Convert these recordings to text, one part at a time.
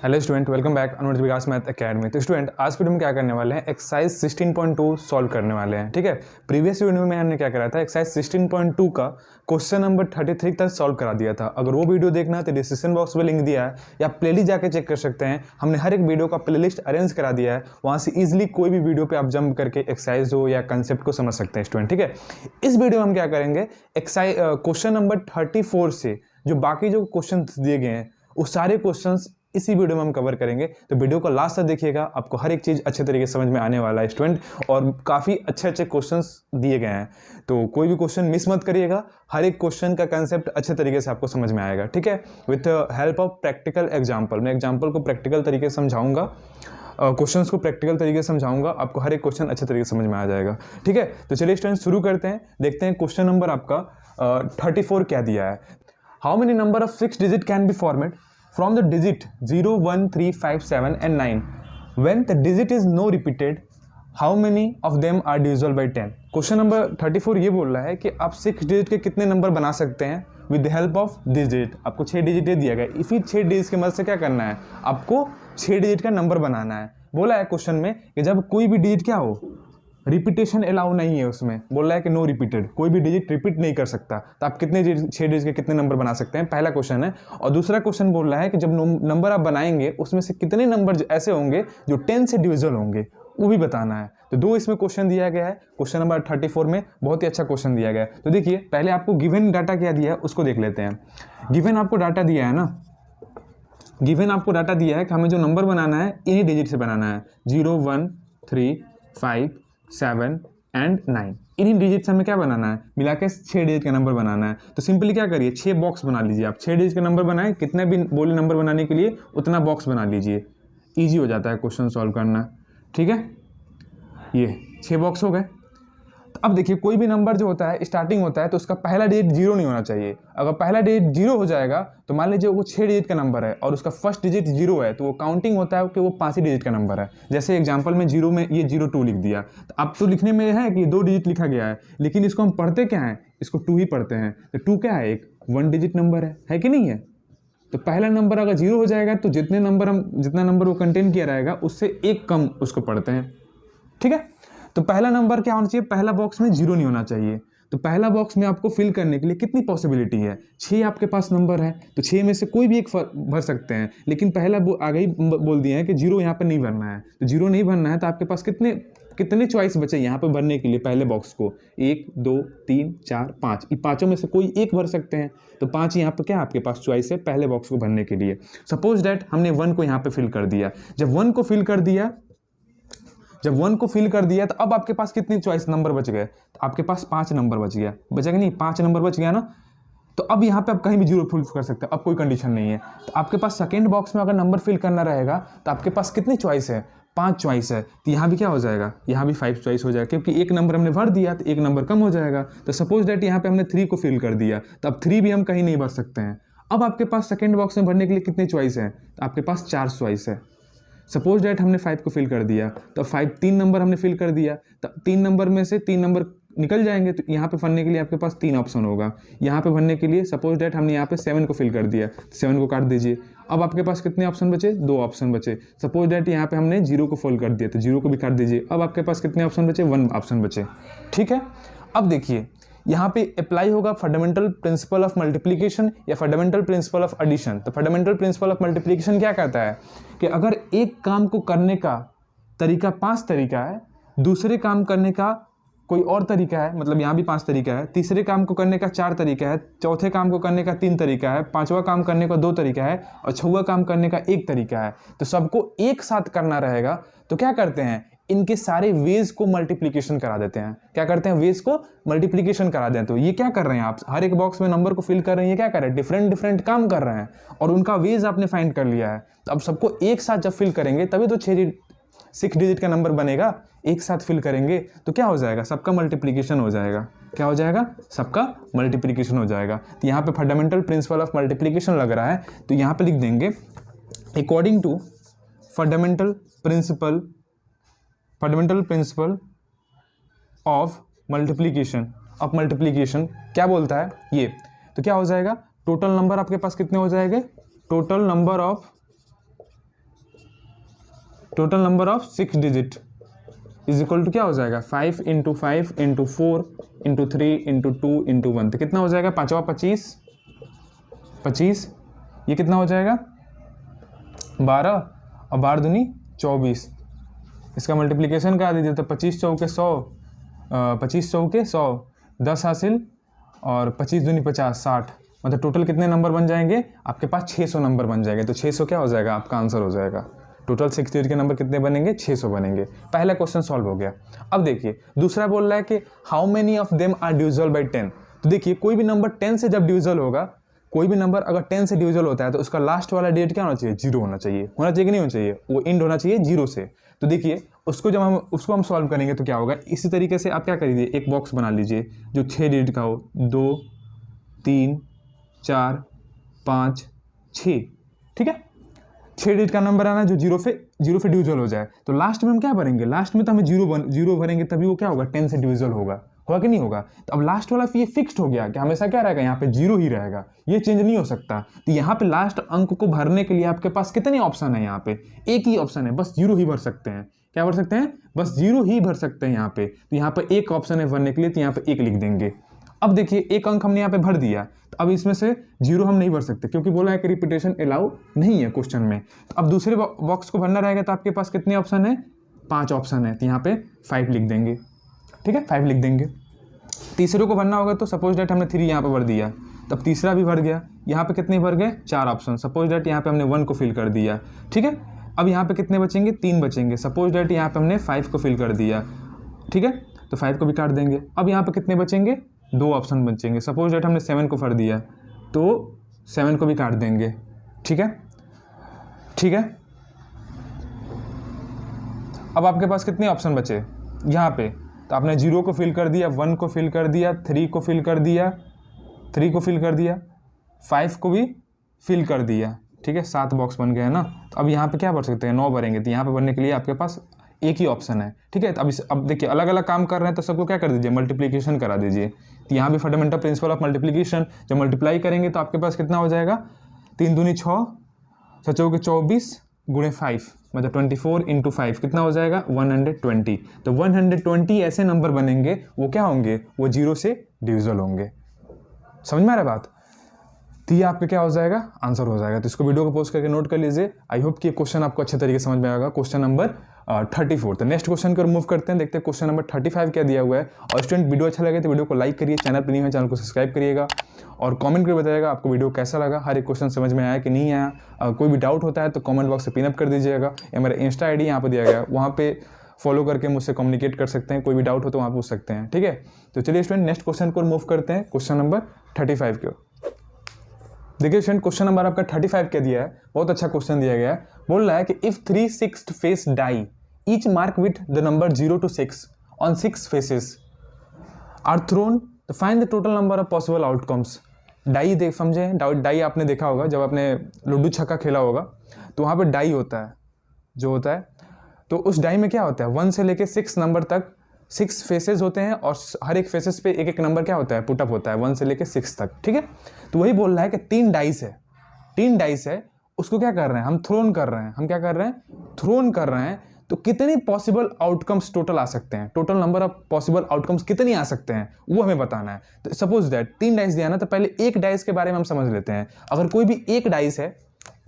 Hello student, welcome back अनुज विकास math academy. तो student, आज video में क्या करने वाले हैं, एक्सरसाइज 16.2 सॉल्व करने वाले हैं। ठीक है, प्रीवियस वीडियो में हमने क्या करा था, एक्सरसाइज 16.2 का क्वेश्चन नंबर 33 तक सॉल्व करा दिया था। अगर वो वीडियो देखना है तो डिस्क्रिप्शन बॉक्स में लिंक दिया है या प्लेलिस्ट जाके चेक कर सकते हैं। हमने हर एक वीडियो का प्लेलिस्ट अरेंज करा दिया है, वहाँ से ईजिली कोई भी वीडियो पर आप जंप करके एक्सरसाइज हो या कंसेप्ट को समझ सकते हैं स्टूडेंट। ठीक है, इस वीडियो में हम क्या करेंगे, एक्सरसाइज क्वेश्चन नंबर 34 से जो बाकी जो क्वेश्चन दिए गए हैं वो सारे क्वेश्चंस इसी वीडियो में हम कवर करेंगे। तो वीडियो को लास्ट तक देखिएगा, आपको हर एक चीज़ अच्छे तरीके से समझ में आने वाला है स्टूडेंट, और काफ़ी अच्छे अच्छे क्वेश्चंस दिए गए हैं। तो कोई भी क्वेश्चन मिस मत करिएगा, हर एक क्वेश्चन का कंसेप्ट अच्छे तरीके से आपको समझ में आएगा। ठीक है, with help of practical example. मैं एग्जाम्पल को प्रैक्टिकल तरीके से समझाऊंगा, क्वेश्चंस को प्रैक्टिकल तरीके से समझाऊंगा, आपको हर एक क्वेश्चन अच्छे तरीके से समझ में आ जाएगा। ठीक है, तो चलिए स्टूडेंट शुरू करते हैं। देखते हैं क्वेश्चन नंबर आपका 34 क्या दिया है। How many number of 6 digit can be formed from the digit 0, 1, 3, 5, 7 and 9 when the digit is no repeated, how many of them are divisible by 10? Question number 34 ये बोल रहा है कि आप 6 डिजिट के कितने नंबर बना सकते हैं with the help of this digit. आपको 6 डिजिट दे दिया गया, इसी 6 डिजिट की मदद से क्या करना है, आपको 6 डिजिट का नंबर बनाना है। बोला है क्वेश्चन में कि जब कोई भी डिजिट क्या हो, रिपीटेशन अलाउ नहीं है, उसमें बोल रहा है कि नो रिपीटेड, कोई भी डिजिट रिपीट नहीं कर सकता। तो आप कितने 6 डिजिट के कितने नंबर बना सकते हैं, पहला क्वेश्चन है। और दूसरा क्वेश्चन बोल रहा है कि जब नंबर आप बनाएंगे उसमें से कितने नंबर ऐसे होंगे जो 10 से डिविजिबल होंगे, वो भी बताना है। तो दो इसमें क्वेश्चन दिया गया है। क्वेश्चन नंबर 34 में बहुत ही अच्छा क्वेश्चन दिया गया है। तो देखिए, पहले आपको गिवन डाटा क्या दिया है उसको देख लेते हैं। गिवन आपको डाटा दिया है ना, गिवन आपको डाटा दिया है कि हमें जो नंबर बनाना है इन्हीं डिजिट से बनाना है, 0, 1, 3, 5, 7 एंड 9। इन्हीं डिजिट से हमें क्या बनाना है, मिला के 6 डिजिट का नंबर बनाना है। तो सिंपली क्या करिए, 6 बॉक्स बना लीजिए। आप 6 डिजिट का नंबर बनाए, कितने भी बोले नंबर बनाने के लिए उतना बॉक्स बना लीजिए, ईजी हो जाता है क्वेश्चन सॉल्व करना। ठीक है, ये 6 बॉक्स हो गए। तो अब देखिए, कोई भी नंबर जो होता है स्टार्टिंग होता है तो उसका पहला डिजिट 0 नहीं होना चाहिए। अगर पहला डिजिट 0 हो जाएगा तो मान लीजिए वो 6 डिजिट का नंबर है और उसका फर्स्ट डिजिट 0 है, तो वो काउंटिंग होता है कि वो 5 ही डिजिट का नंबर है। जैसे एग्जांपल में 0 में ये 02 लिख दिया, तो अब तो लिखने में है कि 2 डिजिट लिखा गया है, लेकिन इसको हम पढ़ते क्या है, इसको 2 ही पढ़ते हैं। तो 2 क्या है, एक 1 डिजिट नंबर है कि नहीं है। तो पहला नंबर अगर 0 हो जाएगा तो जितना नंबर वो कंटेन किया रहेगा उससे एक कम उसको पढ़ते हैं। ठीक है, तो पहला नंबर क्या होना चाहिए, पहला बॉक्स में 0 नहीं होना चाहिए। तो पहला बॉक्स में आपको फिल करने के लिए कितनी पॉसिबिलिटी है, 6 आपके पास नंबर है, तो 6 में से कोई भी एक भर सकते हैं। लेकिन पहला आगे ही बोल दिया है कि 0 यहाँ पर नहीं भरना है। तो 0 नहीं भरना है तो आपके पास कितने चॉइस बचे यहाँ पर भरने के लिए, पहले बॉक्स को 1, 2, 3, 4, 5, ये पाँचों में से कोई एक भर सकते हैं। तो 5 यहाँ पर क्या आपके पास चॉइस है पहले बॉक्स को भरने के लिए। सपोज डैट हमने 1 को यहाँ पर फिल कर दिया। जब 1 को फिल कर दिया तो अब आपके पास कितनी चॉइस नंबर बच गए, तो आपके पास 5 नंबर बचा कि नहीं, 5 नंबर बच गया ना। तो अब यहाँ पे आप कहीं भी 0 फिल कर सकते हैं, अब कोई कंडीशन नहीं है। तो आपके पास सेकेंड बॉक्स में अगर नंबर फिल करना रहेगा तो आपके पास कितनी चॉइस है, 5 चॉइस है। तो यहाँ भी क्या हो जाएगा, यहाँ भी 5 चॉइस हो जाएगा, क्योंकि एक नंबर हमने भर दिया तो एक नंबर कम हो जाएगा। तो सपोज डैट यहाँ पे हमने 3 को फिल कर दिया, तो अब 3 भी हम कहीं नहीं भर सकते हैं। अब आपके पास सेकेंड बॉक्स में भरने के लिए कितनी चॉइस है, तो आपके पास 4 चॉइस है। सपोज डैट हमने 5 को फिल कर दिया, तो 3 नंबर हमने फिल कर दिया, तो 3 नंबर में से 3 नंबर निकल जाएंगे। तो यहाँ पे भरने के लिए आपके पास 3 ऑप्शन होगा। यहाँ पे भरने के लिए सपोज डैट हमने यहाँ पे 7 को फिल कर दिया, 7 को काट दीजिए। अब आपके पास कितने ऑप्शन बचे, 2 ऑप्शन बचे। सपोज डैट यहाँ पे हमने 0 को फिल कर दिया, तो 0 को भी काट दीजिए। अब आपके पास कितने ऑप्शन बचे, 1 ऑप्शन बचे। ठीक है, अब देखिए यहाँ पे अप्लाई होगा फंडामेंटल प्रिंसिपल ऑफ मल्टीप्लिकेशन या फंडामेंटल प्रिंसिपल ऑफ एडिशन। तो फंडामेंटल प्रिंसिपल ऑफ मल्टीप्लिकेशन क्या कहता है कि अगर एक काम को करने का तरीका 5 तरीका है, दूसरे काम करने का कोई और तरीका है, मतलब यहाँ भी 5 तरीका है, तीसरे काम को करने का 4 तरीका है, चौथे काम को करने का 3 तरीका है, पांचवा काम करने का 2 तरीका है और छठवां काम करने का 1 तरीका है। तो सबको एक साथ करना रहेगा। तो क्या करते हैं, इनके सारे वेज को मल्टीप्लिकेशन करा देते हैं। क्या करते हैं, वेज को मल्टीप्लिकेशन करा दें। तो ये क्या कर रहे हैं, आप हर एक बॉक्स में नंबर को फिल कर रहे हैं, ये क्या कर रहे हैं, डिफरेंट काम कर रहे हैं और उनका वेज आपने फाइंड कर लिया है। तो अब सबको एक साथ जब फिल करेंगे तभी तो 6 डिजिट का नंबर बनेगा। एक साथ फिल करेंगे तो क्या हो जाएगा, सबका मल्टीप्लिकेशन हो जाएगा। क्या हो जाएगा, सबका मल्टीप्लिकेशन हो जाएगा। तो यहाँ पे फंडामेंटल प्रिंसिपल ऑफ मल्टीप्लिकेशन लग रहा है, तो यहाँ पे लिख देंगे according to fundamental principle of multiplication क्या बोलता है ये। तो क्या हो जाएगा, टोटल नंबर आपके पास कितने हो जाएंगे, total number of total number of 6 digit is equal to क्या हो जाएगा 5 × 5 × 4 × 3 × 2 × 1। तो कितना हो जाएगा, 5 25, ये कितना हो जाएगा 12 और 12 दूनी 24। इसका मल्टीप्लिकेशन करा दीजिए तो 25 चौके 100, 25 चौके 100, 10 हासिल और 25 दूनी 50, 60। मतलब टोटल कितने नंबर बन जाएंगे आपके पास, 600 नंबर बन जाएंगे। तो 600 क्या हो जाएगा आपका आंसर हो जाएगा। टोटल 6 डिजिट के नंबर कितने बनेंगे, 600 बनेंगे। पहला क्वेश्चन सॉल्व हो गया। अब देखिए दूसरा बोल रहा है कि how many of them are divisible by 10। तो देखिए कोई भी नंबर 10 से जब डिविजिबल होगा, कोई भी नंबर अगर 10 से डिविजिबल होता है तो उसका लास्ट वाला डिजिट क्या होना चाहिए, 0 होना चाहिए। होना चाहिए कि नहीं होना चाहिए, वो एंड होना चाहिए 0 से। तो देखिए उसको जब हम सॉल्व करेंगे तो क्या होगा, इसी तरीके से आप क्या करिए, एक बॉक्स बना लीजिए जो 6 डिजिट का हो, 2 3 4 5 6, ठीक है। 6 डिजिट का नंबर आना जो 0 पे डिविजिबल हो जाए। तो लास्ट में हम क्या भरेंगे, लास्ट में तो हमें 0 भरेंगे तभी वो क्या होगा 10 से डिविजिबल होगा कि नहीं होगा। तो अब लास्ट वाला ये फिक्स्ड हो गया कि हमेशा क्या रहेगा, यहाँ पे 0 ही रहेगा, ये चेंज नहीं हो सकता। तो यहाँ पे लास्ट अंक को भरने के लिए आपके पास कितने ऑप्शन है, यहाँ पे एक ही ऑप्शन है, बस 0 ही भर सकते हैं। क्या भर सकते हैं, बस 0 ही भर सकते हैं यहाँ पे। तो यहाँ पे एक ऑप्शन है भरने के लिए, तो यहाँ पे 1 लिख देंगे। अब देखिए एक अंक हमने यहाँ पे भर दिया, तो अब इसमें से 0 हम नहीं भर सकते क्योंकि बोला है कि रिपीटेशन अलाउ नहीं है क्वेश्चन में। तो अब दूसरे बॉक्स को भरना रहेगा, तो आपके पास कितने ऑप्शन है, 5 ऑप्शन है। तो यहाँ पे 5 लिख देंगे, ठीक है, 5 लिख देंगे। तीसरे को भरना होगा तो सपोज डेट हमने 3 यहाँ पे भर दिया, तब तीसरा भी भर गया। यहाँ पे कितने भर गए, 4 ऑप्शन। सपोज डेट यहाँ पे हमने 1 को फिल कर दिया, ठीक है। अब यहाँ पे कितने बचेंगे, 3 बचेंगे। सपोज डेट यहाँ पे हमने 5 को फिल कर दिया, ठीक है, तो 5 को भी काट देंगे। अब यहाँ पे कितने बचेंगे, 2 ऑप्शन बचेंगे। सपोज डेट हमने 7 को भर दिया तो 7 को भी काट देंगे, ठीक है, ठीक है। अब आपके पास कितने ऑप्शन बचे यहाँ पे, तो आपने 0 को फिल कर दिया, 1 को फिल कर दिया, 3 को फिल कर दिया, 3 को फिल कर दिया, 5 को भी फिल कर दिया, ठीक है। 7 बॉक्स बन गए हैं ना। तो अब यहाँ पे क्या भर सकते हैं, 9 भरेंगे। तो यहाँ पे भरने के लिए आपके पास एक ही ऑप्शन है, ठीक है। तो अब देखिए अलग अलग काम कर रहे हैं तो सबको क्या कर दीजिए, मल्टीप्लिकेशन करा दीजिए। तो यहाँ भी फंडामेंटल प्रिंसिपल ऑफ मल्टीप्लिकेशन, जब मल्टीप्लाई करेंगे तो आपके पास कितना हो जाएगा, 3 दूनी 6, 6 चौके 24 गुणे 5, मतलब 24 × 5 कितना हो जाएगा 120। तो 120 ऐसे नंबर बनेंगे, वो क्या होंगे, वो 0 से डिविजिबल होंगे। समझ में आ रहा है बात। तो ये आपका क्या हो जाएगा, आंसर हो जाएगा। तो इसको वीडियो को पोस्ट करके नोट कर लीजिए। आई होप कि ये क्वेश्चन आपको अच्छे तरीके से समझ में आएगा। Question number 34। तो नेक्स्ट क्वेश्चन को मूव करते हैं, देखते हैं क्वेश्चन नंबर 35 क्या दिया हुआ है। और स्टूडेंट वीडियो अच्छा लगे तो वीडियो को लाइक करिए, चैनल पर नहीं है चैनल को सब्सक्राइब करिएगा और कमेंट करके बताइएगा आपको वीडियो कैसा लगा, हर एक क्वेश्चन समझ में आया कि नहीं आया। कोई भी डाउट होता है तो कमेंट बॉक्स से पिनअप कर दीजिएगा, या मेरा इंस्टा ID यहाँ पर दिया गया, वहाँ पे फॉलो करके मुझसे कम्युनिकेट कर सकते हैं। कोई भी डाउट हो तो वहाँ पूछ सकते हैं, ठीक है। तो चलिए स्टूडेंट नेक्स्ट क्वेश्चन को मूव करते हैं, क्वेश्चन नंबर 35 की। देखिए स्टूडेंट क्वेश्चन नंबर आपका 35 क्या दिया है, बहुत अच्छा क्वेश्चन दिया गया है। बोल रहा है कि if 3 6th face die each mark with the number 0 to 6 on 6 faces are thrown, तो find the total number of possible outcomes. Die देख समझे, डाई आपने देखा होगा जब आपने लूडो छक्का खेला होगा तो वहाँ पे डाई होता है जो होता है, तो उस डाई में क्या होता है 1 से लेके 6 नंबर तक 6 फेसेस होते हैं और हर एक फेसेस पे एक एक नंबर क्या होता है पुटअप होता है 1 से लेके 6 तक, ठीक है। तो वही बोल रहा है कि 3 डाइस है, उसको क्या कर रहे हैं हम, थ्रोन कर रहे हैं। हम क्या कर रहे हैं, थ्रोन कर रहे हैं। तो कितने पॉसिबल आउटकम्स टोटल आ सकते हैं, total number of possible outcomes कितने आ सकते हैं वो हमें बताना है। तो सपोज दैट 3 डाइस दिया ना, तो पहले एक डाइस के बारे में हम समझ लेते हैं। अगर कोई भी एक डाइस है,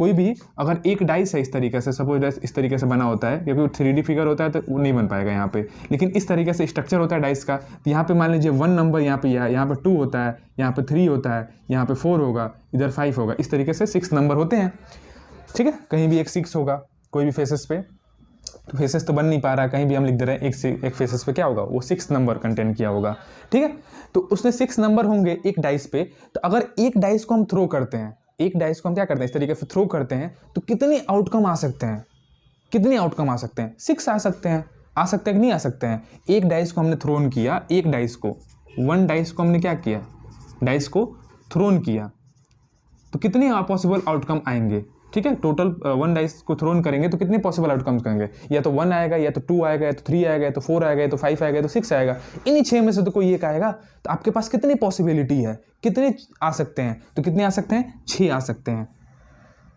अगर एक डाइस है इस तरीके से, सपोज डाइस इस तरीके से बना होता है, क्योंकि 3D फिगर होता है तो वो नहीं बन पाएगा यहाँ पे, लेकिन इस तरीके से स्ट्रक्चर होता है डाइस का। तो यहाँ पे मान लीजिए 1 नंबर यहाँ पे, यहाँ पे 2 होता है, यहाँ पे 3 होता है, यहाँ पे 4 होगा, इधर 5 होगा, इस तरीके से 6 नंबर होते हैं, ठीक है। कहीं भी एक 6 होगा कोई भी फेसेस पे, तो फेसेस तो बन नहीं पा रहा, कहीं भी हम लिख दे रहे हैं एक फेसेस पे क्या होगा, वो 6 नंबर कंटेन किया होगा, ठीक है। तो उसमें 6 नंबर होंगे एक डाइस पे। तो अगर एक डाइस को हम थ्रो करते हैं, एक डाइस को हम क्या करते हैं इस तरीके से थ्रो करते हैं, तो कितने आउटकम आ सकते हैं, 6 आ सकते हैं कि नहीं आ सकते हैं। एक डाइस को हमने थ्रोन किया, एक डाइस को 1 डाइस को हमने क्या किया, डाइस को थ्रोन किया, तो कितने पॉसिबल आउटकम आएंगे, ठीक है। टोटल 1 डाइस को थ्रोन करेंगे तो कितने पॉसिबल आउटकम्स करेंगे, या तो 1 आएगा, या तो 2 आएगा, या तो 3 आएगा, या तो 4 आएगा, या तो 5 आएगा, या तो 6 आएगा। इन्हीं 6 में से तो कोई एक आएगा। तो आपके पास कितनी पॉसिबिलिटी है, कितने आ सकते हैं, तो कितने आ सकते हैं, 6 आ सकते हैं।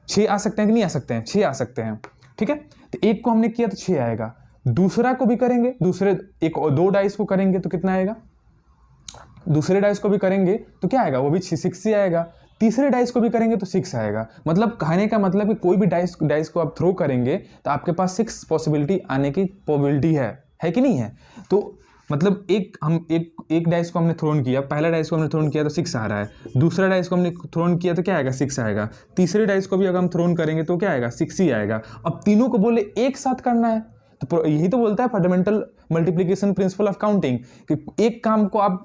6 आ सकते हैं कि नहीं आ सकते हैं, 6 आ सकते हैं, ठीक है। तो एक को हमने किया तो 6 आएगा, दूसरा को भी करेंगे, दूसरे एक और 2 डाइस को करेंगे तो कितना आएगा, दूसरे डाइस को भी करेंगे तो क्या आएगा, वो भी 6 ही आएगा, तीसरे डाइस को भी करेंगे तो 6 आएगा। मतलब कहने का मतलब कि कोई भी डाइस को आप थ्रो करेंगे तो आपके पास 6 पॉसिबिलिटी आने की प्रोबेबिलिटी है कि नहीं है। तो मतलब एक डाइस को हमने थ्रोन किया, पहला डाइस को हमने थ्रोन किया तो 6 आ रहा है, दूसरा डाइस को हमने थ्रोन किया तो क्या आएगा, 6 आएगा, तीसरे डाइस को भी अगर हम थ्रोन करेंगे तो क्या आएगा, 6 ही आएगा। अब तीनों को बोले एक साथ करना है तो यही तो बोलता है fundamental multiplication principal of counting कि एक काम को आप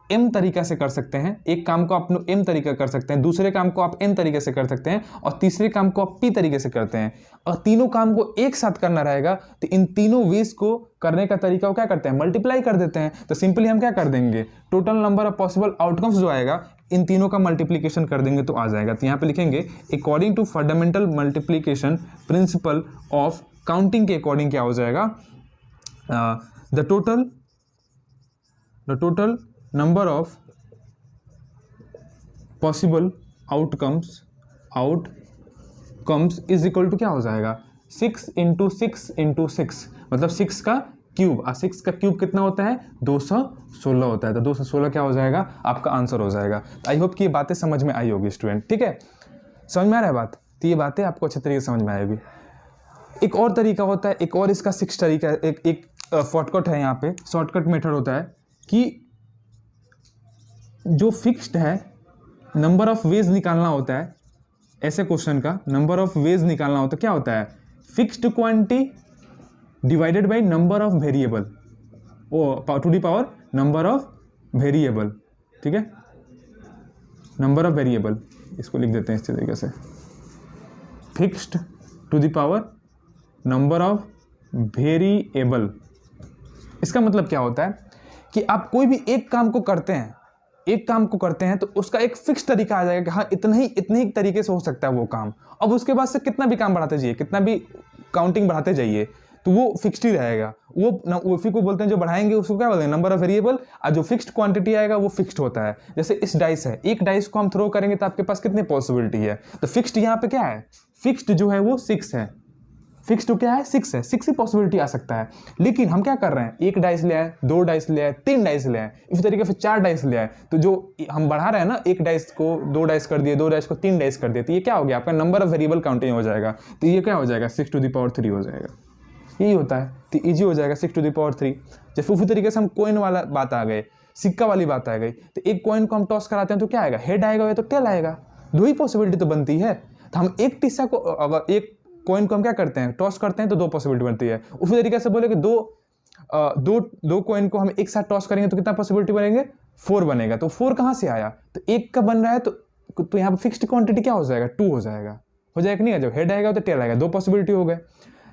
m तरीका से कर सकते हैं, एक काम को आप m तरीका कर सकते हैं, दूसरे काम को आप n तरीके से कर सकते हैं और तीसरे काम को आप p तरीके से करते हैं, और तीनों काम को एक साथ करना रहेगा तो इन तीनों वेज को करने का तरीका को क्या करते हैं, मल्टीप्लाई कर देते हैं। तो सिंपली हम क्या कर देंगे, total number of possible outcomes जो आएगा इन तीनों का मल्टीप्लीकेशन कर देंगे तो आ जाएगा। तो यहाँ पे लिखेंगे according to fundamental multiplication principle of counting के अकॉर्डिंग क्या हो जाएगा, the total number of possible outcomes is equal to क्या हो जाएगा, 6 × 6 × 6, मतलब 6 का क्यूब, और 6 का क्यूब कितना होता है, 216 होता है। तो 216 क्या हो जाएगा, आपका आंसर हो जाएगा। आई होप कि ये बातें समझ में आई होगी स्टूडेंट, ठीक है, समझ में आ रहा है बात, तो ये बातें आपको अच्छे तरीके से समझ में आएगी। एक और तरीका होता है, एक और इसका 6 तरीका, एक शॉर्टकट है, यहाँ पे शॉर्टकट मेथड होता है कि जो फिक्स्ड है नंबर ऑफ वेज निकालना होता है, ऐसे क्वेश्चन का नंबर ऑफ वेज निकालना होता है, क्या होता है, fixed quantity divided by number of variable, O to the power number of variable, ठीक है, नंबर ऑफ वेरिएबल, इसको लिख देते हैं इस तरीके से, fixed to the power number of variable. इसका मतलब क्या होता है कि आप कोई भी एक काम को करते हैं तो उसका एक फिक्स तरीका आ जाएगा कि हाँ इतने ही तरीके से हो सकता है वो काम। अब उसके बाद से कितना भी काम बढ़ाते जाइए, कितना भी काउंटिंग बढ़ाते जाइए तो वो फिक्स्ड ही रहेगा। वो उसी को बोलते हैं, जो बढ़ाएंगे उसको क्या बोलते हैं, नंबर ऑफ वेरिएबल, और जो फिक्स्ड क्वांटिटी आएगा वो फिक्स्ड होता है। जैसे इस डाइस है, एक डाइस को हम थ्रो करेंगे तो आपके पास कितनी पॉसिबिलिटी है, तो फिक्स्ड यहाँ पे क्या है, फिक्स्ड जो है वो 6 है, फिक्स टू क्या है, 6 है, 6 ही पॉसिबिलिटी आ सकता है। लेकिन हम क्या कर रहे हैं, एक डाइस ले आए, 2 डाइस ले आए, 3 डाइस ले आए, इसी तरीके से 4 डाइस ले आए, तो जो हम बढ़ा रहे हैं ना, एक डाइस को 2 डाइस कर दिए, 2 डाइस को 3 डाइस कर दिए, तो ये क्या हो गया, आपका नंबर ऑफ वेरिएबल काउंटिंग हो जाएगा। तो ये क्या हो जाएगा, 6⁻³ हो जाएगा। यही होता है, तो ईजी हो जाएगा 6⁻³। जैसे उसी तरीके से हम कॉइन वाला बात आ गए, सिक्का वाली बात आ गई, तो एक कॉइन को हम टॉस कराते हैं तो क्या आएगा, हेड आएगा या तो टेल आएगा, 2 ही पॉसिबिलिटी तो बनती है। तो हम एक टिस्सा को, अगर एक कॉइन को हम क्या करते हैं, टॉस करते हैं तो 2 पॉसिबिलिटी बनती है। उसी तरीके से बोले कि दो कॉइन को हम एक साथ टॉस करेंगे तो कितना पॉसिबिलिटी बनेंगे, 4 बनेगा। तो 4 कहाँ से आया, तो एक का बन रहा है, तो यहाँ पर फिक्स्ड क्वांटिटी क्या हो जाएगा, 2 हो जाएगा कि नहीं है, जब हेड आएगा तो टेल आएगा, 2 पॉसिबिलिटी हो गए।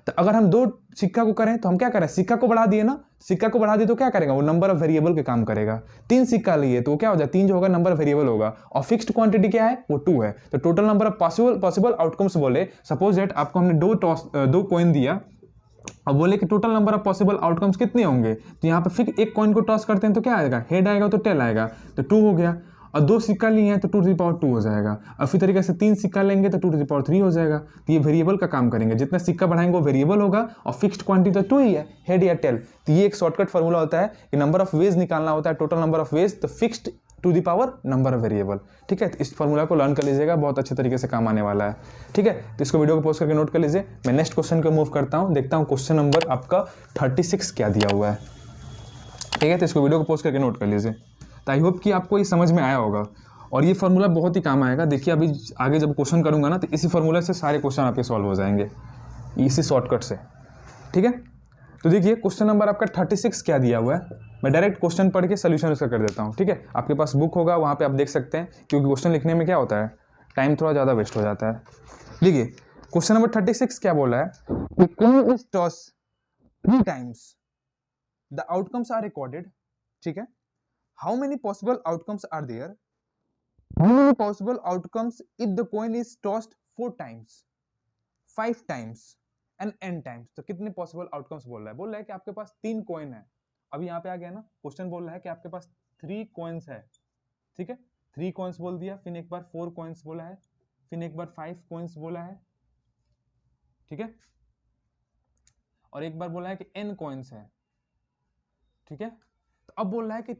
तो अगर हम 2 सिक्का को करें तो हम क्या करें, सिक्का को बढ़ा दिए ना, सिक्का को बढ़ा दिए तो क्या करेगा, वो नंबर ऑफ वेरिएबल के काम करेगा। 3 सिक्का लिए तो क्या हो जाए, 3 जो होगा नंबर ऑफ वेरिएबल होगा, और फिक्स्ड क्वांटिटी क्या है, वो 2 है। तो total number of possible outcomes बोले, सपोज दैट आपको हमने 2 कॉइन दिया और बोले कि total number of possible outcomes कितने होंगे, तो यहाँ पे फिर एक कॉइन को टॉस करते हैं तो क्या आएगा, हेड आएगा तो टेल आएगा, तो 2 हो गया। और 2 सिक्का लिए हैं तो 2⁻² हो जाएगा, और इसी तरीके से 3 सिक्का लेंगे तो 2⁻³ हो जाएगा। तो ये वेरिएबल का काम करेंगे, जितना सिक्का बढ़ाएंगे वो वेरिएबल होगा, और फिक्स्ड क्वांटिटी तो 2 ही है, हेड या टेल। तो ये एक शॉर्टकट फॉर्मूला होता है कि नंबर ऑफ वेज निकालना होता है, टोटल नंबर ऑफ वेज, तो fixed to the power number of variable, ठीक है। तो इस फॉर्मूला को लर्न कर लीजिएगा, बहुत अच्छे तरीके से काम आने वाला है, ठीक है। तो इसको वीडियो को पॉज करके नोट कर लीजिए। मैं नेक्स्ट क्वेश्चन को मूव करता हूँ, देखता हूँ क्वेश्चन नंबर आपका 36 क्या दिया हुआ है, ठीक है। तो इसको वीडियो को पॉज करके नोट कर लीजिए। तो आई होप कि आपको ये समझ में आया होगा, और ये फार्मूला बहुत ही काम आएगा। देखिए अभी आगे जब क्वेश्चन करूंगा ना, तो इसी फार्मूला से सारे क्वेश्चन आपके सॉल्व हो जाएंगे, इसी शॉर्टकट से, ठीक है। तो देखिए क्वेश्चन नंबर आपका 36 क्या दिया हुआ है, मैं डायरेक्ट क्वेश्चन पढ़ के सोल्यूशन उसका कर देता हूँ, ठीक है। आपके पास बुक होगा, वहाँ पे आप देख सकते हैं, क्योंकि क्वेश्चन लिखने में क्या होता है, टाइम थोड़ा ज़्यादा वेस्ट हो जाता है। देखिए क्वेश्चन नंबर 36 क्या बोला है, coin is toss 3 times, the outcomes are recorded, ठीक है। How many possible outcomes are there, how many possible outcomes if the coin is tossed 4 times, 5 times and n times। तो कितने पॉसिबल आउटकम्स बोल रहा है कि आपके पास 3 कॉइन है। अभी यहाँ पे आ गया ना, क्वेश्चन बोल रहा है कि आपके पास 3 कॉइन्स है, ठीक है। 3 कॉइन्स बोल दिया, फिर एक बार 4 कॉइन्स बोला है, फिर एक बार 5 कॉइन्स बोला है, ठीक है। और एक बार बोला है कि n कॉइन्स है, ठीक है। तो अब बोल रहा है कि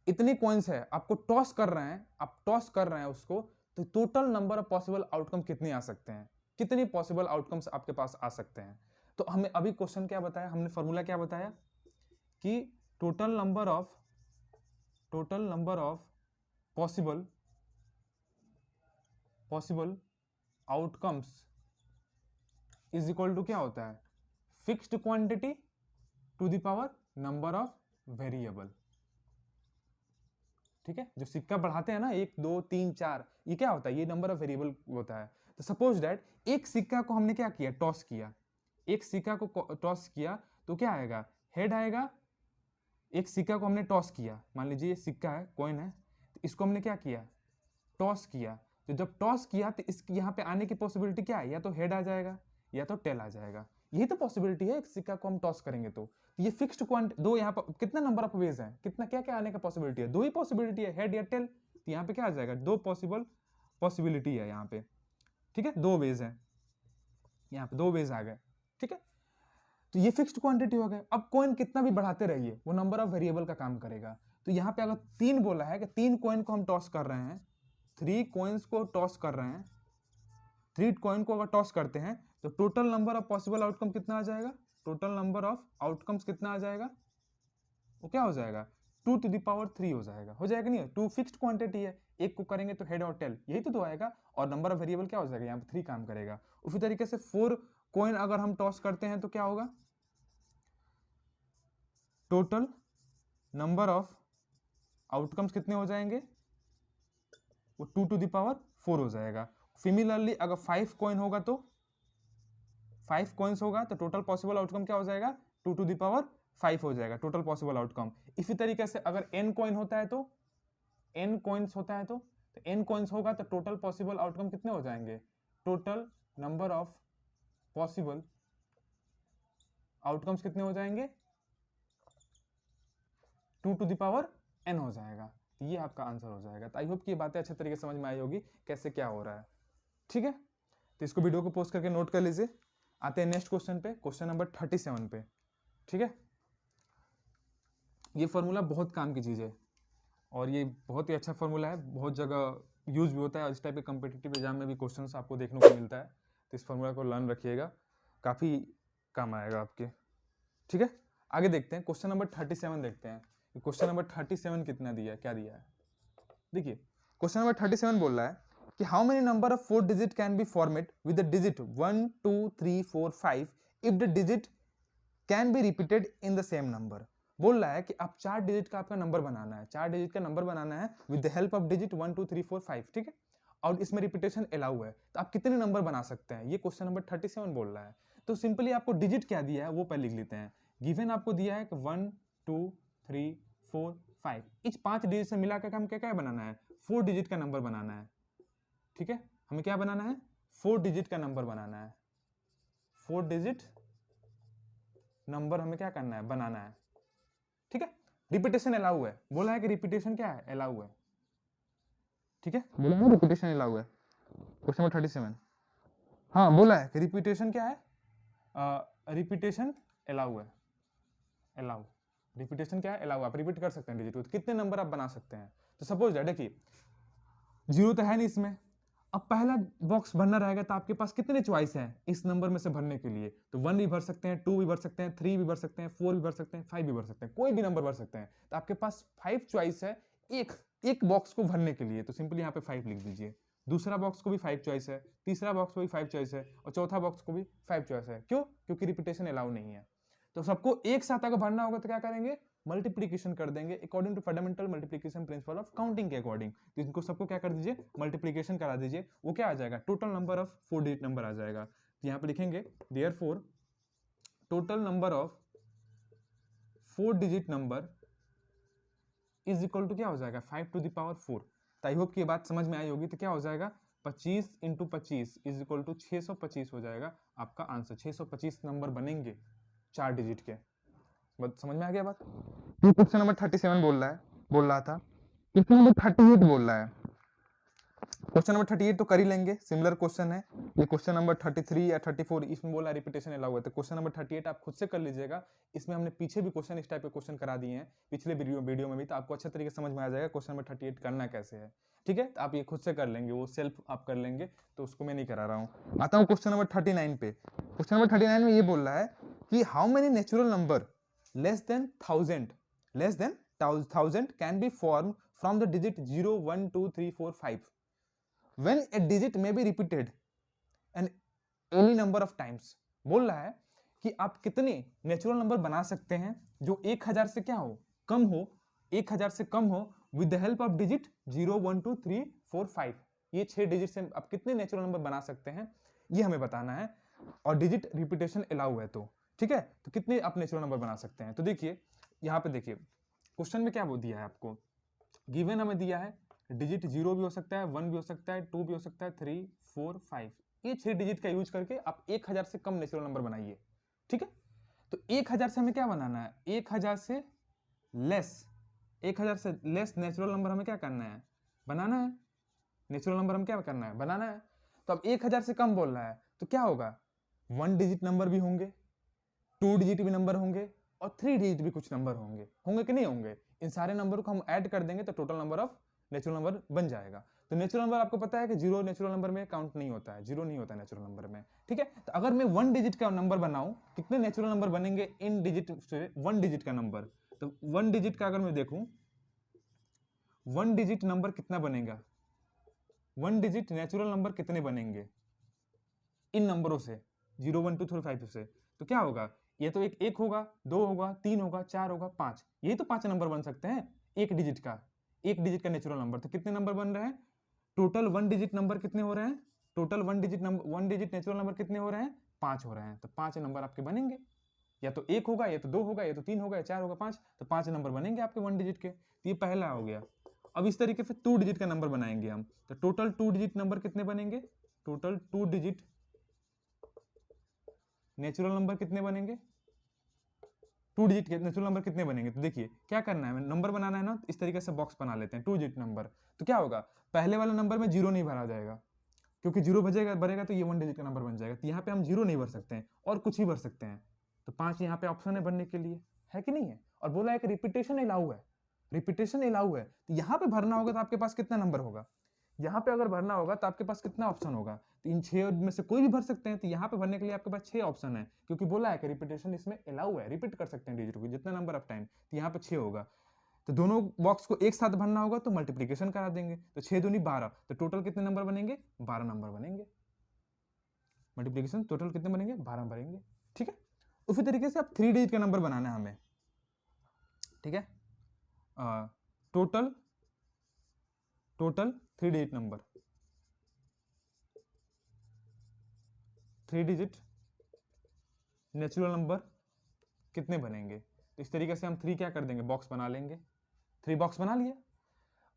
इतनी कॉइन्स है, आपको टॉस कर रहे हैं, आप टॉस कर रहे हैं उसको, तो total number of possible outcome कितने आ सकते हैं, कितनी पॉसिबल आउटकम्स आपके पास आ सकते हैं। तो हमें अभी क्वेश्चन क्या बताया, हमने फॉर्मूला क्या बताया कि total number of possible outcomes is equal to क्या होता है, fixed quantity to the power number of variable, ठीक है। जो सिक्का बढ़ाते हैं ना 1 2 3 4, ये क्या होता है, ये नंबर ऑफ वेरिएबल होता है। तो सपोज दैट एक सिक्का को हमने क्या किया, टॉस किया, एक सिक्का को टॉस किया तो क्या आएगा, हेड आएगा। एक सिक्का को हमने टॉस किया, मान लीजिए ये सिक्का है, कॉइन है, तो इसको हमने क्या किया, टॉस किया। तो जब टॉस किया तो इसकी यहाँ पे आने की पॉसिबिलिटी क्या है, या तो हेड आ जाएगा या तो टेल आ जाएगा। यही तो पॉसिबिलिटी है, एक सिक्का को हम टॉस करेंगे तो ये फिक्स्ड क्वांट दो, यहाँ पर कितना नंबर ऑफ वेज है, कितना क्या क्या आने का पॉसिबिलिटी है, दो ही पॉसिबिलिटी है, हेड या टेल। तो यहाँ पे क्या आ जाएगा, दो पॉसिबिलिटी है यहाँ पे, ठीक है, दो वेज है, यहाँ पे दो वेज आ गए, ठीक है। तो ये फिक्स्ड क्वांटिटी हो गया। अब कॉइन कितना भी बढ़ाते रहिए वो नंबर ऑफ वेरिएबल का काम करेगा। तो यहाँ पे अगर 3 बोला है कि 3 कॉइन को हम टॉस कर रहे हैं, 3 कॉइन्स को टॉस कर रहे हैं, 3 कॉइन को अगर टॉस करते हैं तो total number of possible outcome कितना आ जाएगा, टोटल नंबर ऑफ आउटकम्स कितना आ जाएगा, वो क्या हो जाएगा, 2 टू द पावर 3 हो जाएगा, हो जाएगा नहीं, 2 फिक्स्ड क्वांटिटी है, एक को करेंगे तो हेड और टेल, यही तो 2 आएगा, और नंबर ऑफ वेरिएबल क्या हो जाएगा, यहाँ पे 3 काम करेगा। उसी तरीके से 4 कॉइन अगर हम टॉस करते हैं तो क्या होगा, टोटल नंबर ऑफ आउटकम्स कितने हो जाएंगे, वो 2 टू द पावर 4 हो जाएगा। सिमिलरली अगर 5 कॉइन होगा तो 5 कॉइन्स होगा तो टोटल पॉसिबल आउटकम क्या हो जाएगा, 2 टू द पावर 5 हो जाएगा टोटल पॉसिबल आउटकम। इसी तरीके से अगर n कॉइन होता है तो n कॉइन्स होता है तो n कॉइन्स होगा तो टोटल पॉसिबल आउटकम कितने हो जाएंगे, total number of possible outcomes कितने हो जाएंगे, 2 टू द पावर n हो जाएगा। ये आपका आंसर हो जाएगा। तो आई होप कि ये बातें अच्छे तरीके से समझ में आई होगी कैसे क्या हो रहा है, ठीक है। तो इसको वीडियो को पोस्ट करके नोट कर लीजिए। आते हैं नेक्स्ट क्वेश्चन पे, क्वेश्चन नंबर 37 पे, ठीक है। ये फॉर्मूला बहुत काम की चीज़ है और ये बहुत ही अच्छा फॉर्मूला है, बहुत जगह यूज भी होता है और इस टाइप के कम्पिटिटिव एग्जाम में भी क्वेश्चन आपको देखने को मिलता है। तो इस फॉर्मूला को लर्न रखिएगा, काफ़ी काम आएगा आपके, ठीक है। आगे देखते हैं क्वेश्चन नंबर 37 देखते हैं। क्वेश्चन नंबर 37 कितना दिया है, क्या दिया है, देखिए क्वेश्चन नंबर 37 बोल रहा है कि how many number of 4 digit can be format with the digit 1 2 3 4 5 if the digit can be repeated in the same number. बोल रहा है कि आप 4 डिजिट का आपका नंबर बनाना है, 4 डिजिट का नंबर बनाना है with the help of digit 1 2 3 4 5, ठीक है, और इसमें रिपीटेशन अलाउ है। तो आप कितने नंबर बना सकते हैं, ये क्वेश्चन नंबर 37 बोल रहा है। तो सिंपली आपको डिजिट क्या दिया है वो पहले लिख लेते हैं। गिवन आपको दिया है कि 1 2 3 4 5, इस 5 डिजिट से मिलाकर हम क्या क्या बनाना है, 4 डिजिट का नंबर बनाना है, ठीक है। हमें क्या बनाना है, 4 डिजिट का नंबर बनाना है, 4 डिजिट नंबर हमें क्या करना है, बनाना है, ठीक है। रिपीटेशन अलाउ है, बोला है कि रिपीटेशन क्या है, अलाउ है, ठीक है, बोला है रिपीटेशन अलाउ है। क्वेश्चन नंबर 37, हाँ बोला है कि रिपीटेशन क्या है, रिपीटेशन अलाउ है, अलाउ, रिपीटेशन क्या है, अलाउ, आप रिपीट कर सकते हैं डिजिट को, तो कितने नंबर आप बना सकते हैं। तो सपोज देखिए 0 तो है नहीं इसमें, अब पहला बॉक्स भरना रहेगा तो आपके पास कितने चॉइस हैं इस नंबर में से भरने के लिए, तो 1 भी भर सकते हैं, 2 भी भर सकते हैं, 3 भी भर सकते हैं, 4 भी भर सकते हैं, 5 भी भर सकते हैं, कोई भी नंबर भर सकते हैं। तो आपके पास 5 चॉइस है एक बॉक्स को भरने के लिए, तो सिंपली यहाँ पे 5 लिख दीजिए। दूसरा बॉक्स को भी 5 चॉइस है, तीसरा बॉक्स को भी 5 चॉइस है, और चौथा बॉक्स को भी 5 चॉइस है। क्यों, क्योंकि रिपीटेशन अलाउ नहीं है। तो सबको एक साथ अगर भरना होगा तो क्या करेंगे, मल्टीप्लीकेशन कर देंगे according to fundamental multiplication principle of counting के अकॉर्डिंग। तो इनको सबको क्या कर दीजिए, मल्टीप्लीकेशन करा दीजिए, वो क्या आ जाएगा, total number of 4 digit number आ जाएगा। तो यहाँ पे लिखेंगे therefore total number of 4 digit number is equal to क्या हो जाएगा, 5 टू द पावर 4। तो आई होप की ये बात समझ में आई होगी। तो क्या हो जाएगा, 25 × 25 इज इक्वल टू 625 हो जाएगा आपका आंसर। 625 नंबर बनेंगे 4 डिजिट के। समझ में आ गया बात। क्वेश्चन नंबर 37 बोल रहा था, क्वेश्चन नंबर 38 बोल रहा है क्वेश्चन नंबर 38 तो कर ही लेंगे, सिमिलर क्वेश्चन है। ये क्वेश्चन नंबर 33 या 34 इसमें बोला रिपीटेशन अलाउ है, तो क्वेश्चन नंबर 38 आप खुद से कर लीजिएगा। इसमें हमने पीछे भी क्वेश्चन इस टाइप के क्वेश्चन करा दिए हैं पिछले वीडियो में भी, तो आपको अच्छे तरीके से समझ में आ जाएगा क्वेश्चन नंबर 38 करना कैसे है। ठीक है, तो आप ये खुद से कर लेंगे, वो सेल्फ आप कर लेंगे, तो उसको मैं नहीं करा रहा हूँ। आता हूँ क्वेश्चन नंबर 39 पे। क्वेश्चन नंबर 39 में ये बोल रहा है कि how many natural number less than 1000 can be form from the digit 0 1 2 3 4 5 when a digit may be repeated an any number of times। बोल रहा है कि आप कितने नेचुरल नंबर बना सकते हैं जो 1000 से क्या हो, कम हो, 1000 से कम हो, with the help of digit 0 1 2 3 4 5। ये 6 डिजिट से आप कितने नेचुरल नंबर बना सकते हैं, ये हमें बताना है, और डिजिट रिपीटेशन अलाउ है। तो ठीक है, तो कितने आप नेचुरल नंबर बना सकते हैं। तो देखिए यहां पे देखिए क्वेश्चन में क्या वो दिया है आपको, गिवन हमें दिया है डिजिट 0 भी हो सकता है, 1 भी हो सकता है, 2 भी हो सकता है, 3 4 5, ये 6 डिजिट का यूज करके आप 1000 से कम नेचुरल नंबर बनाइए। ठीक है, तो 1000 से हमें क्या बनाना है, 1000 से लेस, 1000 से लेस नेचुरल नंबर हमें क्या करना है, बनाना है। नेचुरल नंबर हम क्या करना है, बनाना है। तो अब 1000 से कम बोल रहा है तो क्या होगा, 1 डिजिट नंबर भी होंगे, 2 डिजिट भी नंबर होंगे, और 3 डिजिट भी कुछ नंबर होंगे, होंगे कि नहीं होंगे। इन सारे नंबर को हम ऐड कर देंगे तो total number of natural number बन जाएगा। तो नेचुरल नंबर आपको पता है कि 0 नेचुरल नंबर में काउंट नहीं होता है, 0 नहीं होता है नेचुरल नंबर में। ठीक है, तो अगर मैं 1 डिजिट का नंबर बनाऊं, कितने नेचुरल नंबर बनेंगे इन डिजिट से 1 डिजिट का नंबर। तो 1 डिजिट का अगर मैं देखूं, 1 डिजिट नंबर कितना बनेगा, 1 डिजिट नेचुरल नंबर कितने बनेंगे इन नंबरों से 0 1 2 3 5 से। तो क्या होगा, ये तो एक होगा, 2 होगा, 3 होगा, 4 होगा, 5, यही तो 5 नंबर बन सकते हैं एक डिजिट का, एक डिजिट का नेचुरल नंबर। तो कितने नंबर बन रहे हैं टोटल, 1 डिजिट नंबर कितने हो रहे हैं total, 1 digit number, 1 digit natural number कितने हो रहे हैं, 5 हो रहे हैं। तो 5 नंबर आपके बनेंगे, या तो 1 होगा, या तो 2 होगा, या तो 3 होगा, या 4 होगा, 5, तो 5 नंबर बनेंगे आपके 1 डिजिट के। तो ये पहला हो गया। अब इस तरीके से 2 डिजिट का नंबर बनाएंगे हम, तो टोटल 2 डिजिट नंबर कितने बनेंगे, टोटल 2 डिजिट नेचुरल नंबर कितने बनेंगे, 2 डिजिट के नेचुरल नंबर कितने बनेंगे। तो देखिए क्या करना है, नंबर बनाना है ना, इस तरीके से बॉक्स बना लेते हैं 2 डिजिट नंबर। तो क्या होगा, पहले वाले नंबर में 0 नहीं भरा जाएगा, क्योंकि 0 बनेगा तो ये 1 डिजिट का नंबर बन जाएगा। तो यहाँ पे हम 0 नहीं भर सकते हैं, और कुछ ही भर सकते हैं। तो 5 यहाँ पे ऑप्शन है भरने के लिए, है कि नहीं है। और बोला है कि रिपीटेशन अलाउ है, रिपीटेशन अलाउ है, तो यहाँ पे भरना होगा तो आपके पास कितना नंबर होगा, यहाँ पे अगर भरना होगा तो आपके पास कितना ऑप्शन होगा, तो इन 6 में से कोई भी भर सकते हैं। तो यहाँ पे भरने के लिए आपके पास 6 ऑप्शन है, क्योंकि बोला है कि रिपीटेशन इसमें अलाउ है, रिपीट कर सकते हैं डिजिट को जितना नंबर ऑफ टाइम। तो यहाँ पे 6 होगा, तो दोनों बॉक्स को एक साथ भरना होगा तो मल्टीप्लीकेशन करा देंगे, तो 6 दूनी 12, तो टोटल कितने नंबर बनेंगे, 12 नंबर बनेंगे। मल्टीप्लीकेशन टोटल कितने बनेंगे, 12 बनेंगे। ठीक है, उसी तरीके से अब 3 डिजिट का नंबर बनाना है हमें। ठीक है, total 3 digit number, 3 digit natural number कितने बनेंगे। तो इस तरीके से हम 3 क्या कर देंगे, बॉक्स बना लेंगे। 3 बॉक्स बना लिया।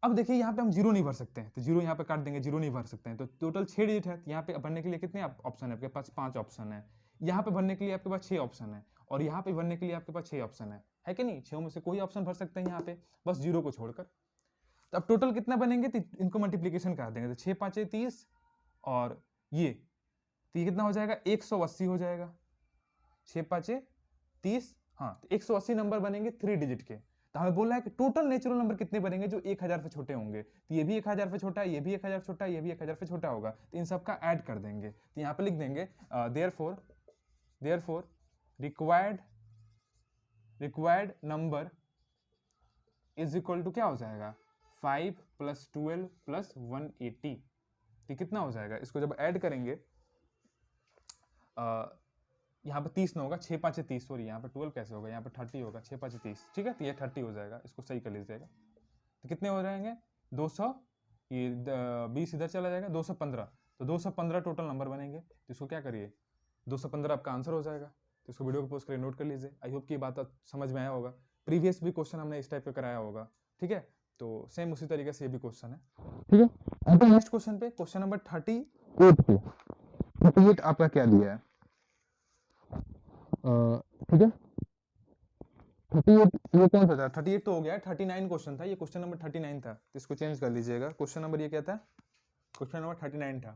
अब देखिए यहाँ पे हम 0 नहीं भर सकते हैं, तो 0 यहाँ पे काट देंगे, 0 नहीं भर सकते हैं। तो टोटल 6 डिजिट है, यहाँ पे भरने के लिए कितने ऑप्शन है आपके पास, 5 ऑप्शन है। यहाँ पे भरने के लिए आपके पास 6 ऑप्शन है, और यहाँ पे भरने के लिए आपके पास 6 ऑप्शन है कि नहीं। 6 में से कोई ऑप्शन भर सकते हैं यहाँ पे, बस 0 को छोड़कर। तो अब टोटल कितना बनेंगे, तो इनको मल्टीप्लीकेशन कर देंगे, तो 6 5 30, और ये तो ये कितना हो जाएगा, 180 हो जाएगा। 6 5 30, हाँ, तो 180 नंबर बनेंगे 3 डिजिट के। तो हमें बोला है कि टोटल नेचुरल नंबर कितने बनेंगे जो 1000 से छोटे होंगे। तो ये भी 1000 से छोटा है, ये भी 1000 छोटा है, ये भी 1000 से छोटा होगा, तो इन सब का ऐड कर देंगे। तो यहाँ पे लिख देंगे therefore required number is equal to क्या हो जाएगा, 5 + 12 + 180। तो कितना हो जाएगा, इसको जब ऐड करेंगे, यहाँ पे 30 ना होगा, 6 5 30, सॉरी यहाँ पे 12 कैसे होगा, यहाँ पे 30 होगा, 6 5 30। ठीक है, तो ये 30 हो जाएगा, इसको सही कर लीजिएगा। तो कितने हो जाएंगे, 200, ये 20 इधर चला जाएगा, 215। तो 215 टोटल नंबर बनेंगे। तो इसको क्या करिए, 215 आपका आंसर हो जाएगा। तो इसको वीडियो को पोस्ट करके नोट कर लीजिए। आई होप कि बात समझ में आया होगा। प्रीवियस भी क्वेश्चन हमने इस टाइप का कराया होगा। ठीक है, तो सेम उसी तरीके से ये भी क्वेश्चन है। ठीक है, अब नेक्स्ट क्वेश्चन पे, क्वेश्चन नंबर 38 पे। 38 आपका क्या दिया है, ठीक है, 38 ये कौन सा था, 38 तो हो गया, 39 क्वेश्चन था, ये क्वेश्चन नंबर 39 था, तो इसको चेंज कर लीजिएगा। क्वेश्चन नंबर ये क्या था, क्वेश्चन नंबर 39 था,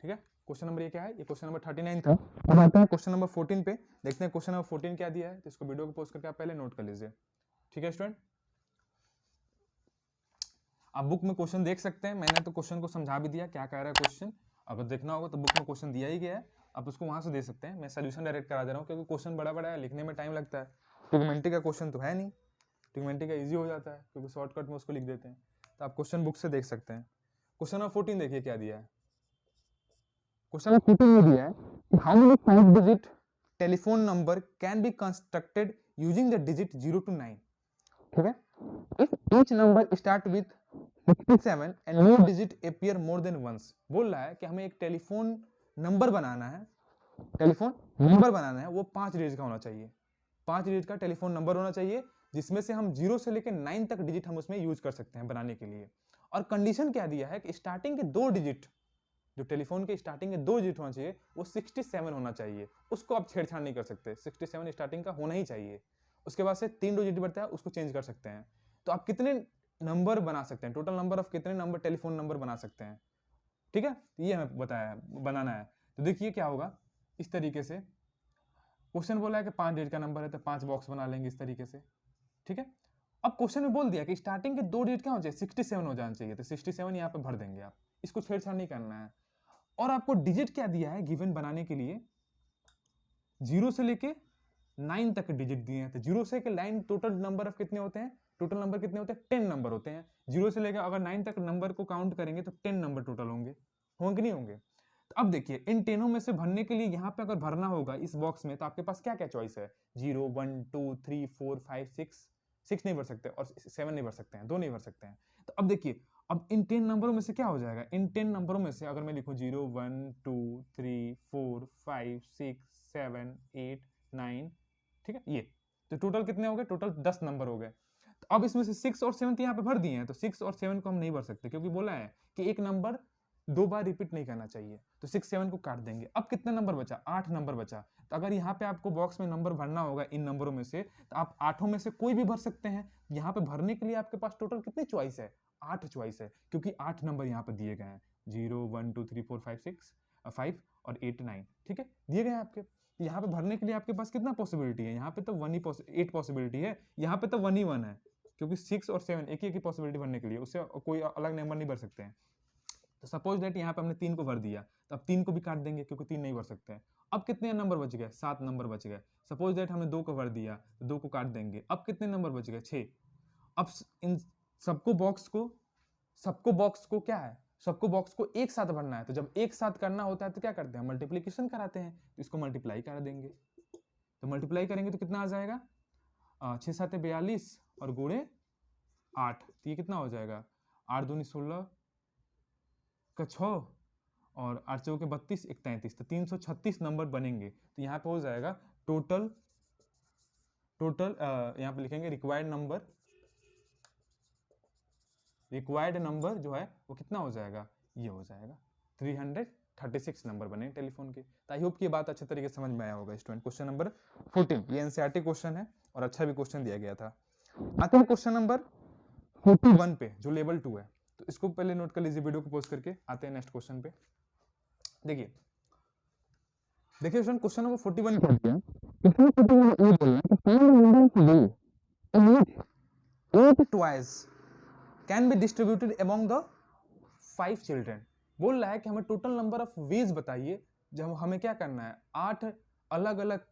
ठीक है। क्वेश्चन नंबर ये क्या है, ये क्वेश्चन नंबर 39 था। अब आते हैं क्वेश्चन नंबर 14 पे, देखते हैं क्वेश्चन नंबर 14 क्या दिया है। तो इसको वीडियो को पोस्ट करके आप पहले नोट कर लीजिए, ठीक है स्टूडेंट। आप बुक में क्वेश्चन देख सकते हैं, मैंने तो क्वेश्चन को समझा भी दिया क्या कह रहा है क्वेश्चन। अगर देखना होगा तो बुक में क्वेश्चन दिया ही गया है, आप उसको वहां से दे सकते हैं। मैं सोल्यूशन डायरेक्ट करा दे रहा हूँ क्योंकि क्वेश्चन बड़ा बड़ा है, लिखने में टाइम लगता है। ट्रिग्नोमेट्री का क्वेश्चन तो है नहीं, ट्रिग्नोमेट्री का ईजी हो जाता है क्योंकि शॉर्टकट में उसको लिख देते हैं। तो आप क्वेश्चन बुक से देख सकते हैं। क्वेश्चन नंबर 14 देखिए क्या दिया है। क्वेश्चन नंबर 14 ये दिया है कि how many 5 digit telephone number can be constructed using the digit 0 to 9, ठीक है। If each number start with 57 and no digit appear more than once. बोल रहा है कि हमें एक टेलीफोन नंबर बनाना है, टेलीफोन नंबर बनाना है, वो 5 डिजिट का होना चाहिए। 5 डिजिट का टेलीफोन नंबर होना चाहिए जिसमें से हम 0 से लेकर 9 तक डिजिट हम उसमें यूज कर सकते हैं बनाने के लिए। और कंडीशन क्या दिया है कि स्टार्टिंग के 2 डिजिट, जो टेलीफोन के स्टार्टिंग के 2 डिजिट होना चाहिए वो 67 होना चाहिए। उसको आप छेड़छाड़ नहीं कर सकते, 67 स्टार्टिंग का होना ही चाहिए। उसके बाद से 3 डिजिट बढ़ता है, उसको चेंज कर सकते हैं। तो आप कितने नंबर बना सकते हैं, टोटल नंबर ऑफ कितने नंबर टेलीफोन नंबर बना सकते हैं, ठीक है। ये हमें बताया है बनाना है। तो देखिए क्या होगा, इस तरीके से क्वेश्चन बोला है कि 5 डिजिट का नंबर है तो 5 बॉक्स बना लेंगे इस तरीके से, ठीक है। अब क्वेश्चन में बोल दिया कि स्टार्टिंग के 2 डिजिट क्या हो चाहिए, 67 हो जाना चाहिए, तो 67 यहाँ पे भर देंगे आप, इसको छेड़छाड़ नहीं करना है। और आपको डिजिट क्या दिया है गिवन बनाने के लिए, 0 से लेके 9 तक डिजिट दिए हैं। तो 0 से लेके 9 टोटल नंबर ऑफ कितने होते हैं, टोटल नंबर कितने होते हैं, 10 नंबर होते हैं। 0 से लेकर अगर 9 तक नंबर को काउंट करेंगे तो 10 नंबर टोटल होंगे, होंगे कि नहीं होंगे। तो अब देखिए इन 10 में से भरने के लिए यहाँ पे अगर भरना होगा इस बॉक्स में तो आपके पास क्या क्या चॉइस है, 0 1 2 3 4 5 6 नहीं भर सकते और 7 नहीं भर सकते हैं, 2 नहीं भर सकते हैं। तो अब देखिए अब इन 10 नंबरों में से क्या हो जाएगा, इन 10 नंबरों में से अगर मैं लिखूं 0 1 2 3 4 5 6 7 8 9, ठीक है। ये तो टोटल कितने हो गए, टोटल 10 नंबर हो गए। तो अब इसमें से 6 और 7 यहाँ पे भर दिए हैं, तो 6 और 7 को हम नहीं भर सकते क्योंकि बोला है कि एक नंबर 2 बार रिपीट नहीं करना चाहिए। तो 6 7 को काट देंगे। अब कितना नंबर बचा, 8 नंबर बचा। तो अगर यहाँ पे आपको बॉक्स में नंबर भरना होगा इन नंबरों में से तो आप 8 में से कोई भी भर सकते हैं। यहाँ पे भरने के लिए आपके पास टोटल कितनी चॉइस है, 8 चॉइस है, क्योंकि 8 नंबर यहाँ पे दिए गए हैं, 0 1 2 3 4 5 6 5 और 8 9, ठीक है, दिए गए हैं आपके। यहाँ पे भरने के लिए आपके पास कितना पॉसिबिलिटी है, यहाँ पे तो 8 पॉसिबिलिटी है, यहाँ पे तो 1 ही 1 है क्योंकि 6 और 7 एक ही पॉसिबिलिटी भरने के लिए, उससे कोई अलग नंबर नहीं भर सकते हैं। तो सपोज दैट यहाँ पे हमने 3 को भर दिया तो अब 3 को भी काट देंगे क्योंकि 3 नहीं भर सकते हैं। अब कितने नंबर बच गए, 7 नंबर बच गए। सपोज दैट हमने 2 को भर दिया तो 2 को काट देंगे। अब कितने नंबर बच गए, 6। अब इन सबको बॉक्स को क्या है, सबको बॉक्स को एक साथ भरना है। तो जब एक साथ करना होता है तो क्या करते हैं, मल्टीप्लीकेशन कराते हैं, तो इसको मल्टीप्लाई कर देंगे। तो मल्टीप्लाई करेंगे तो कितना आ जाएगा, 6 7 42 और गुणे 8, तो ये कितना हो जाएगा, 8 दूनी 16 का 6 और 8 चौके 32 1 33, तो 336 नंबर बनेंगे। तो यहाँ पे हो जाएगा टोटल यहाँ पे लिखेंगे रिक्वायर्ड नंबर जो है वो कितना हो जाएगा, ये हो जाएगा 336 नंबर बने टेलीफोन के। तो आई होप कि ये बात अच्छे तरीके से समझ में आया होगा स्टूडेंट। क्वेश्चन नंबर 14 ये एनसीईआरटी क्वेश्चन है और अच्छा भी क्वेश्चन दिया गया था। आते हैं क्वेश्चन नंबर 41 पे जो लेवल 2 है। तो इसको पहले नोट कर लीजिए, वीडियो को पोस्ट करके आते हैं नेक्स्ट क्वेश्चन पे। देखिए क्वेश्चन नंबर 41 क्या दिया, क्वेश्चन नंबर 41 ये बोल रहा है कि find the number of day in which 8 toys can be distributed among the 5 children. बोल रहा है कि हमें टोटल नंबर ऑफ वेज बताइए, जब हमें क्या करना है, 8 अलग अलग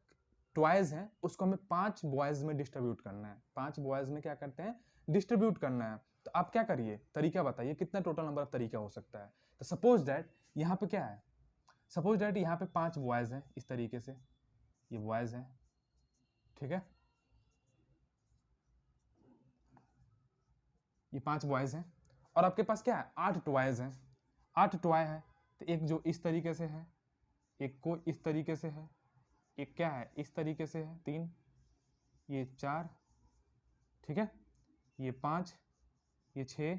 टॉयज हैं उसको हमें 5 बॉयज में डिस्ट्रीब्यूट करना है। 5 बॉयज में क्या करते हैं, डिस्ट्रीब्यूट करना है। तो आप क्या करिए, तरीका बताइए कितना टोटल नंबर ऑफ तरीका हो सकता है। तो सपोज दैट यहाँ पे क्या है, सपोज दैट यहाँ पे 5 बॉयज हैं इस तरीके से, ये बॉयज हैं, ठीक है, ये 5 बॉयज हैं और आपके पास क्या है, 8 टॉयज हैं, 8 टॉय है। तो एक जो इस तरीके से है, एक को इस तरीके से है, एक क्या है इस तरीके से है 3, ये 4, ठीक है, ये 5, ये 6,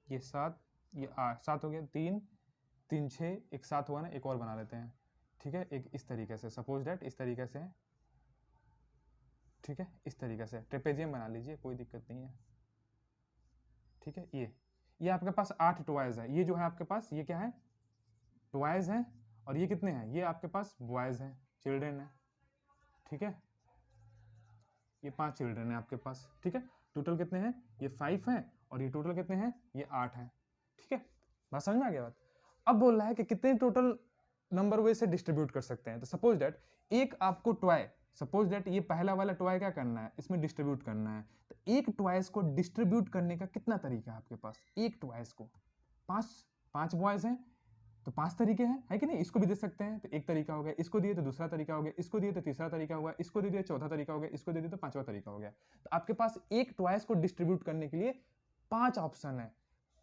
ये 7, ये 8, 7 हो गया, 3 3 6 एक 7 हुआ ना, एक और बना लेते हैं, ठीक है, एक इस तरीके से, सपोज दैट इस तरीके से है, ठीक है, इस तरीके से ट्रेपेजियम बना लीजिए, कोई दिक्कत नहीं है, ठीक है। ये आपके पास 8 टॉयज है। ये जो है आपके पास ये क्या है, टॉयज है, और ये कितने हैं, ये आपके पास बॉयज हैं, चिल्ड्रेन है, ठीक है। ये 5 चिल्ड्रेन है आपके पास, ठीक है। टोटल कितने हैं, ये 5 हैं, और ये टोटल कितने हैं, ये 8 हैं, ठीक है। बात समझ में आ गया बात। अब बोल रहा है कि कितने टोटल नंबर वे से डिस्ट्रीब्यूट कर सकते हैं। तो सपोज दैट एक आपको टॉय, सपोज दैट ये पहला वाला टॉय क्या करना है, इसमें डिस्ट्रीब्यूट करना है। तो एक टॉयज को डिस्ट्रीब्यूट करने का कितना तरीका है आपके पास, एक टॉयज को, 5 बॉयज हैं तो 5 तरीके हैं, है कि नहीं। इसको भी दे सकते हैं तो एक तरीका हो गया, इसको दिए तो दूसरा तरीका हो गया, इसको दिए तो तीसरा तरीका हुआ, इसको दे दिए चौथा तरीका हो गया, इसको दे दिए तो 5वां तरीका हो गया। तो आपके पास एक टॉयज को डिस्ट्रीब्यूट करने के लिए 5 ऑप्शन है,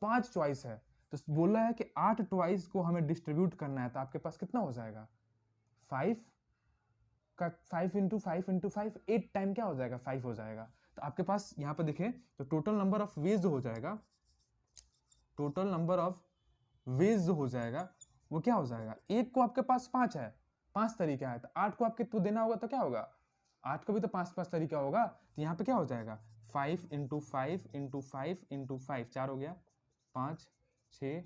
5 चॉइस है। तो बोला है कि 8 टॉयज को हमें डिस्ट्रीब्यूट करना है, तो आपके पास कितना हो जाएगा, 5 का 5 इंटू 5 इंटू 5, 8 टाइम क्या हो जाएगा, 5 हो जाएगा। तो आपके पास यहाँ पर देखें तो टोटल नंबर ऑफ वेज जो हो जाएगा, टोटल नंबर ऑफ वेज जो हो जाएगा वो क्या हो जाएगा, एक को आपके पास 5 है, 5 तरीका है, तो 8 को आपके तो देना होगा तो क्या होगा, 8 को भी तो 5 तरीका होगा। तो यहाँ पे क्या हो जाएगा, 5 इंटू 5 इंटू 5 इंटू 5, 4 हो गया, 5 6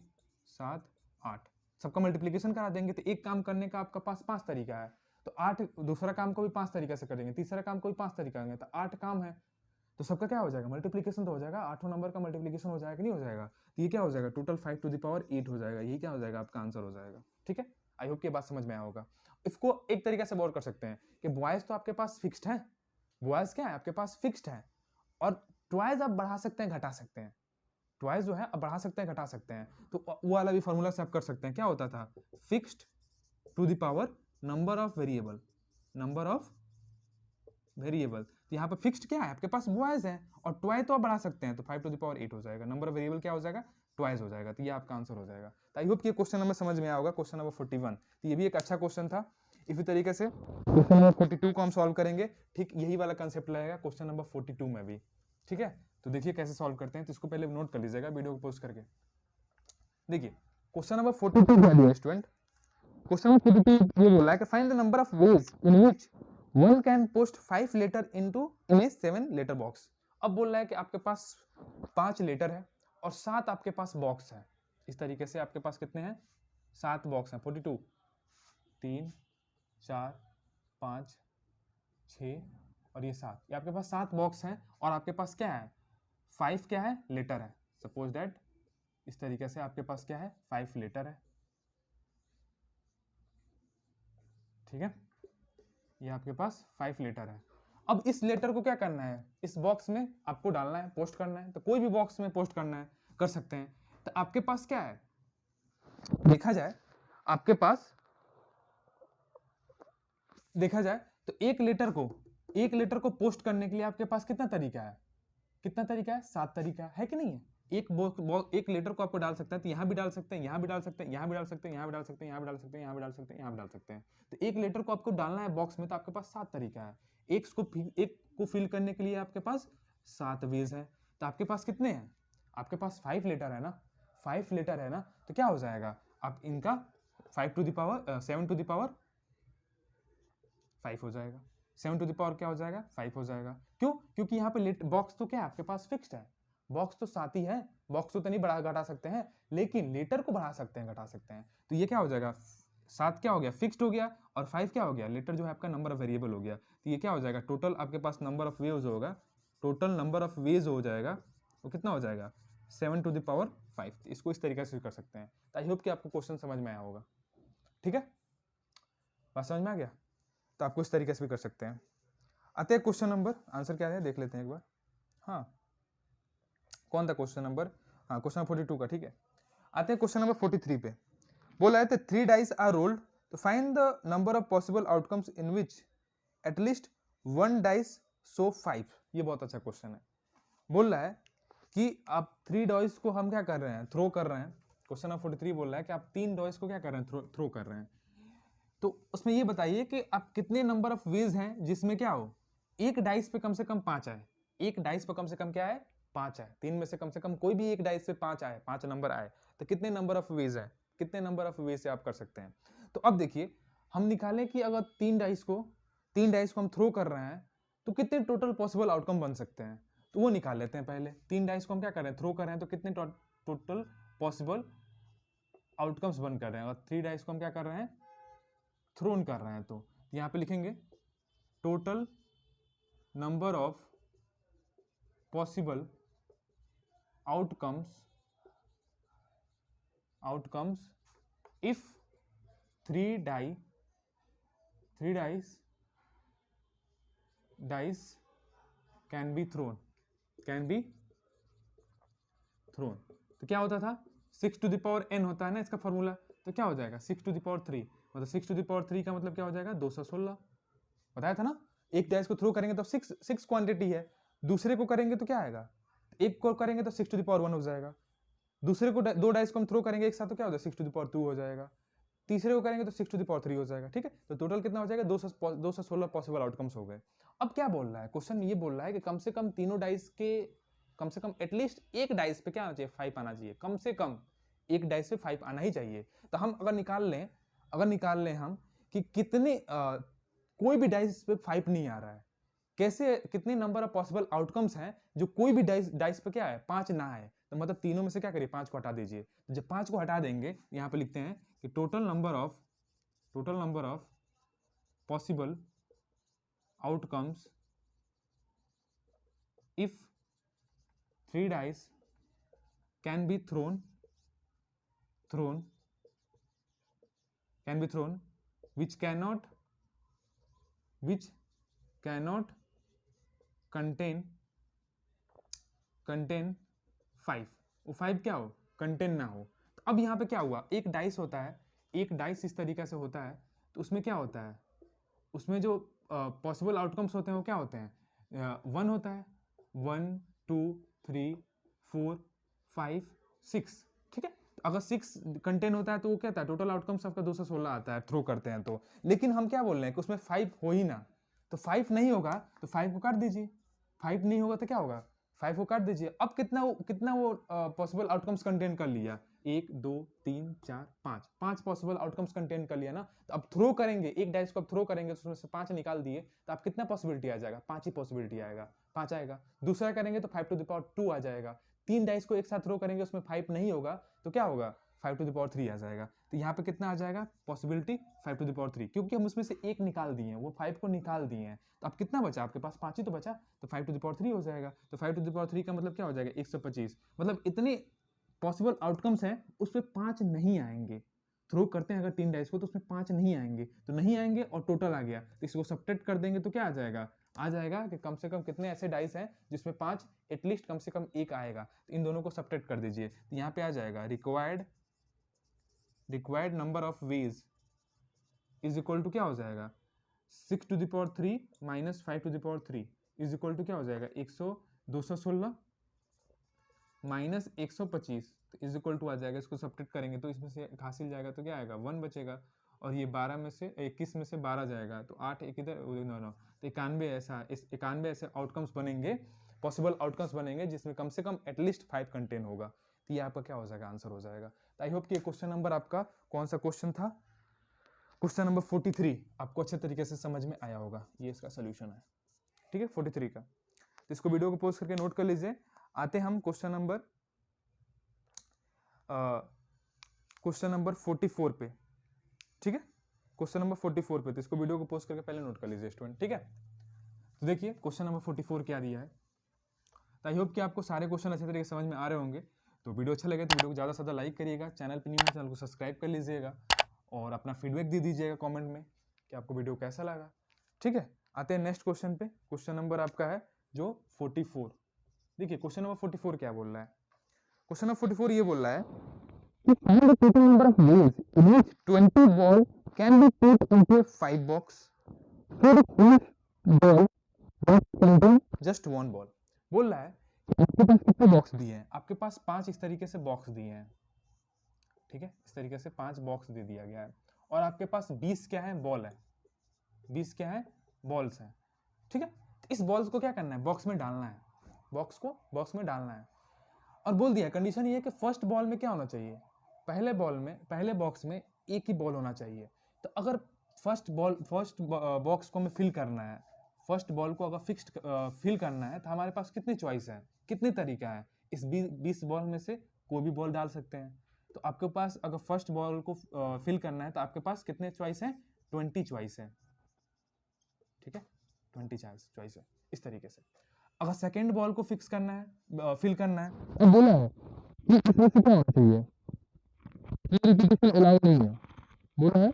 7 8, सबका मल्टीप्लीकेशन करा देंगे। तो एक काम करने का आपका पास 5 तरीका है, तो 8 दूसरा काम को भी 5 तरीके से करेंगे, तीसरा काम को भी 5 तरीका करेंगे, तो 8 काम है। तो सबका क्या हो जाएगा, मल्टीप्लीकेशन तो हो जाएगा, 8वां नंबर का मल्टीप्लीकेशन हो जाएगा कि नहीं हो जाएगा। तो ये क्या हो जाएगा, टोटल 5 टू द पावर 8 हो जाएगा। ये क्या हो जाएगा, आपका आंसर हो जाएगा, ठीक है। आई होप ये बात समझ में आया होगा। इसको एक तरीके से और कर सकते हैं कि बॉयज तो आपके पास फिक्स्ड है, बॉयज क्या है आपके पास फिक्स्ड है, और ट्वाइज आप बढ़ा सकते हैं घटा सकते हैं, ट्वाइस जो है अब बढ़ा सकते हैं घटा सकते हैं। तो वो वाला भी फॉर्मूला से आप कर सकते हैं। क्या होता था, fixed to the power number of variable, number of variable. तो यहाँ पे फिक्स्ड क्या है आपके पास, बॉयज है, और ट्वाइस तो आप बढ़ा सकते हैं, तो 5 टू द पावर 8 हो जाएगा। नंबर ऑफ वेरिएबल क्या हो जाएगा, ट्वाइस हो जाएगा। तो ये आपका आंसर हो जाएगा। तो आई होप कि क्वेश्चन नंबर समझ में आया होगा, क्वेश्चन नंबर 41। तो ये भी एक अच्छा क्वेश्चन था। इसी तरीके से क्वेश्चन नंबर 42 को हम सॉल्व करेंगे, ठीक यही वाला कंसेप्ट लगेगा क्वेश्चन नंबर 42 में भी, ठीक है। तो देखिए कैसे सॉल्व करते हैं, तो इसको पहले नोट कर लीजिएगा वीडियो को पोस्ट करके। देखिए क्वेश्चन नंबर 42 क्या दिया स्टूडेंट, क्वेश्चन नंबर 42 ये बोला है कि find the number of ways in which one can post 5 letter into in a 7 letter box. अब बोल रहा है कि आपके पास 5 लेटर है और 7 आपके पास बॉक्स है। इस तरीके से आपके पास कितने हैं, 7 बॉक्स हैं। 42 3 4 5 6 और ये 7, ये आपके पास 7 बॉक्स हैं, और आपके पास क्या है, 5 क्या है, लेटर है। सपोज दैट इस तरीके से आपके पास क्या है, 5 लेटर है, ठीक है। ये आपके पास 5 लेटर है। अब इस लेटर को क्या करना है, इस बॉक्स में आपको डालना है, पोस्ट करना है। तो कोई भी बॉक्स में पोस्ट करना है, कर सकते हैं। तो आपके पास क्या है, देखा जाए आपके पास देखा जाए तो एक लेटर को पोस्ट करने के लिए आपके पास कितना तरीका है, कितना तरीका है, 7 तरीका है कि नहीं है। एक लेटर को आपको डाल सकते हैं, तो यहाँ भी डाल सकते हैं, यहाँ भी डाल सकते हैं, यहाँ भी डाल सकते हैं, यहाँ भी डाल सकते हैं, यहाँ भी डाल सकते हैं, यहाँ भी डाल सकते हैं, यहाँ भी डाल सकते हैं। तो एक लेटर को आपको डालना है बॉक्स में, तो आपके पास 7 तरीका है। एक को फिल करने के लिए आपके पास 7 वेज है। तो आपके पास कितने हैं, आपके पास 5 लेटर है ना, 5 लेटर है ना। तो क्या हो जाएगा, आप इनका 5 to the power 7 to the power 5 हो जाएगा। 7 टू द पावर क्या हो जाएगा, 5 हो जाएगा। क्यों, क्योंकि यहाँ पे बॉक्स तो क्या है आपके पास फिक्स्ड है, बॉक्स तो 7 ही है। बॉक्स तो नहीं बढ़ा घटा सकते हैं, लेकिन लेटर को बढ़ा सकते हैं, घटा सकते हैं। तो ये क्या हो जाएगा, 7 क्या हो गया, फिक्स्ड हो गया, और 5 क्या हो गया, लेटर जो है आपका नंबर ऑफ वेरिएबल हो गया। तो ये क्या हो जाएगा, टोटल आपके पास नंबर ऑफ वेज होगा, टोटल नंबर ऑफ वेज हो जाएगा वो कितना हो जाएगा, 7 टू द पावर 5। इसको इस तरीके से कर सकते हैं। तो आई होप कि आपको क्वेश्चन समझ में आया होगा, ठीक है, बात समझ में आ गया। तो आपको इस तरीके से भी कर सकते हैं। आते हैं क्वेश्चन नंबर, आंसर क्या है देख लेते हैं एक बार। हाँ, कौन था क्वेश्चन नंबर, हाँ क्वेश्चन 42 का, ठीक है। आते हैं क्वेश्चन नंबर 43 पे। बोला है तो 3 डाइस आर रोल्ड तो find the number of possible outcomes in which at least 1 dice show 5। ये बहुत अच्छा क्वेश्चन है। बोल रहा है कि आप 3 डाइस को हम क्या कर रहे हैं, थ्रो कर रहे हैं। क्वेश्चन नंबर 43 बोल रहा है कि आप 3 डाइस को क्या कर रहे हैं, थ्रो कर रहे हैं। तो उसमें ये बताइए कि आप कितने नंबर ऑफ वेज हैं जिसमें क्या हो, एक डाइस पे कम से कम 5 आए, एक डाइस पे कम से कम क्या है, 5 आए। 3 में से कम से कम कोई भी एक डाइस पे 5 आए, 5 नंबर आए, तो कितने नंबर ऑफ वेज है, कितने नंबर ऑफ वेज से आप कर सकते हैं। तो अब देखिए हम निकालें कि अगर 3 डाइस को हम थ्रो कर रहे हैं तो कितने टोटल पॉसिबल आउटकम बन सकते हैं। तो वो निकाल लेते हैं पहले। 3 डाइस को हम क्या कर रहे हैं, थ्रो कर रहे हैं, तो कितने टोटल पॉसिबल आउटकम्स बन कर रहे हैं, और 3 डाइस को हम क्या कर रहे हैं, थ्रोन कर रहे हैं। तो यहाँ पे लिखेंगे total number of possible outcomes if 3 dice can be thrown. तो क्या होता था, 6 टू द पावर n होता है ना इसका फॉर्मूला, तो क्या हो जाएगा 6 टू द पावर 3, मतलब 6 टू द पावर 3 का मतलब क्या हो जाएगा 216। बताया था ना, एक डाइस को थ्रो करेंगे तो 6 क्वांटिटी है, दूसरे को करेंगे तो क्या आएगा, एक को करेंगे तो 6 टू द पावर 1 हो जाएगा, दूसरे को 2 डाइस को हम थ्रो करेंगे एक साथ तो क्या हो जाएगा 6 टू द पावर 2 हो जाएगा, तीसरे को करेंगे तो 6 टू द पावर 3 हो जाएगा। ठीक है, तो टोटल कितना हो जाएगा 216 पॉसिबल आउटकम्स हो गए। अब क्या बोल रहा है क्वेश्चन, ये बोल रहा है कि कम से कम तीनों डाइस के कम से कम एटलीस्ट एक डाइस पे क्या आना चाहिए, 5 आना चाहिए, कम से कम एक डाइस पे 5 आना ही चाहिए। तो हम अगर निकाल लें हम कि कितने कोई भी डाइस पे 5 नहीं आ रहा है, कैसे, कितने नंबर ऑफ पॉसिबल आउटकम्स हैं जो कोई भी डाइस पे क्या है 5 ना है, तो मतलब तीनों में से क्या करिए 5 को हटा दीजिए। तो जब 5 को हटा देंगे, यहाँ पे लिखते हैं कि total number of possible outcomes if 3 dice can be thrown which cannot contain 5, वो 5 क्या हो, कंटेन ना हो। तो अब यहाँ पे क्या हुआ, एक डाइस होता है, एक डाइस इस तरीके से होता है, तो उसमें क्या होता है, उसमें जो पॉसिबल आउटकम्स होते हैं वो क्या होते हैं, 1 होता है, 1 2 3 4 5 6। ठीक है, अगर 6 कंटेन होता है तो वो क्या था, टोटल आउटकम्स आपका 216 आता है थ्रो करते हैं तो। लेकिन हम क्या बोल रहे हैं कि उसमें 5 हो ही ना, तो 5 नहीं होगा तो 5 को काट दीजिए, 5 नहीं होगा तो क्या होगा 5 को काट दीजिए। अब कितना वो पॉसिबल आउटकम्स कंटेन कर लिया, 1 2 3 4 5 पॉसिबल आउटकम्स कंटेन कर लिया ना। तो अब थ्रो करेंगे, एक डाइस को अब थ्रो करेंगे तो उसमें से 5 निकाल दिए, तो आप कितना पॉसिबिलिटी आ जाएगा, 5 ही पॉसिबिलिटी आएगा, 5 आएगा। दूसरा करेंगे तो 5 टू द पावर 2 आ जाएगा। 3 डाइस को एक साथ थ्रो करेंगे उसमें 5 नहीं होगा तो क्या होगा 5 टू द पावर 3 आ जाएगा। तो यहाँ पे कितना आ जाएगा पॉसिबिलिटी 5 टू द पावर 3, क्योंकि हम उसमें से एक निकाल दिए हैं, वो 5 को निकाल दिए हैं। तो अब कितना बचा आपके पास, 5 ही तो बचा, तो 5 टू द पावर 3 हो जाएगा। तो 5 टू द पावर 3 का मतलब क्या हो जाएगा 125, मतलब इतने पॉसिबल आउटकम्स हैं उस पर 5 नहीं आएंगे। थ्रो करते हैं अगर 3 डाइस को तो उसमें 5 नहीं आएंगे, तो नहीं आएंगे और टोटल आ गया, तो इसको सब्ट्रैक्ट कर देंगे तो क्या आ जाएगा कि कम से कम कितने ऐसे डाइस हैं जिसमें 5 एटलीस्ट कम से कम एक आएगा। तो इन दोनों को सब्ट्रैक्ट कर दीजिए, तो यहाँ पे आ जाएगा required number of ways is equal to क्या हो जाएगा 6 to the power 3 minus 5 to the power 3 is equal to क्या हो जाएगा 216 माइनस 125 इज इक्वल टू आ जाएगा। इसको सब्ट्रैक्ट करेंगे तो इसमें से हासिल जाएगा तो क्या आएगा 1 बचेगा, और ये 12 में से 21 में से 12 जाएगा, तो 8 एक इधर 9 तो 91 ऐसे आउटकम्स बनेंगे, पॉसिबल आउटकम्स बनेंगे जिसमें कम से कम एटलीस्ट 5 कंटेन होगा। तो ये आपका क्या हो जाएगा आंसर हो जाएगा। तो आई होप कि ये क्वेश्चन नंबर आपका कौन सा क्वेश्चन था, क्वेश्चन नंबर 43 आपको अच्छे तरीके से समझ में आया होगा। ये इसका सोल्यूशन है, ठीक है 43 का। तो इसको वीडियो को पोस्ट करके नोट कर लीजिए। आते हम क्वेश्चन नंबर 44 पे, ठीक है क्वेश्चन नंबर 44 पे। तो इसको वीडियो को पोस्ट करके पहले नोट कर लीजिए स्टूडेंट, ठीक है। तो देखिए क्वेश्चन नंबर 44 क्या दिया है। तो आई होप कि आपको सारे क्वेश्चन अच्छे तरीके से समझ में आ रहे होंगे। तो वीडियो अच्छा लगे तो वीडियो को ज़्यादा से ज़्यादा लाइक करिएगा, चैनल पर न्यू है चैनल को सब्सक्राइब कर लीजिएगा, और अपना फीडबैक दे दीजिएगा कमेंट में कि आपको वीडियो कैसा लगा, ठीक है। आते हैं नेक्स्ट क्वेश्चन पे। क्वेश्चन नंबर आपका है जो 44। देखिए क्वेश्चन नंबर 44 क्या बोल रहा है। क्वेश्चन नंबर 44 ये बोल रहा है कि find the total number of ways in which 20 ball can be put into a 5 box for each ball that contain just one ball। बोल रहा है आपके पास कितने बॉक्स दिए हैं, आपके पास 5 इस तरीके से बॉक्स दिए हैं, ठीक है इस तरीके से 5 बॉक्स दे दिया गया है, और आपके पास 20 क्या है बॉल है, 20 क्या है बॉल्स हैं, ठीक है। इस बॉल्स को क्या करना है बॉक्स में डालना है, बॉक्स में डालना है। और बोल दिया कंडीशन ये है कि फर्स्ट बॉल में क्या होना चाहिए, पहले बॉक्स में एक ही बॉल होना चाहिए। तो अगर फर्स्ट बॉक्स को हमें फिल करना है, फर्स्ट बॉल को अगर फिल करना है तो हमारे पास कितनी चॉइस है, कितने तरीका है, इस 20 बॉल में से कोई भी बॉल डाल सकते हैं। तो आपके पास अगर फर्स्ट बॉल को फिल करना है तो आपके पास कितने चॉइस हैं? 20 चॉइस है, ठीक है, 20 चॉइस है इस तरीके से। अगर सेकेंड बॉल को फिक्स करना है, फिल करना है, तो बोला है कि इसमें से क्या होना चाहिए, रिपीटेशन अलाउ नहीं है, बोला है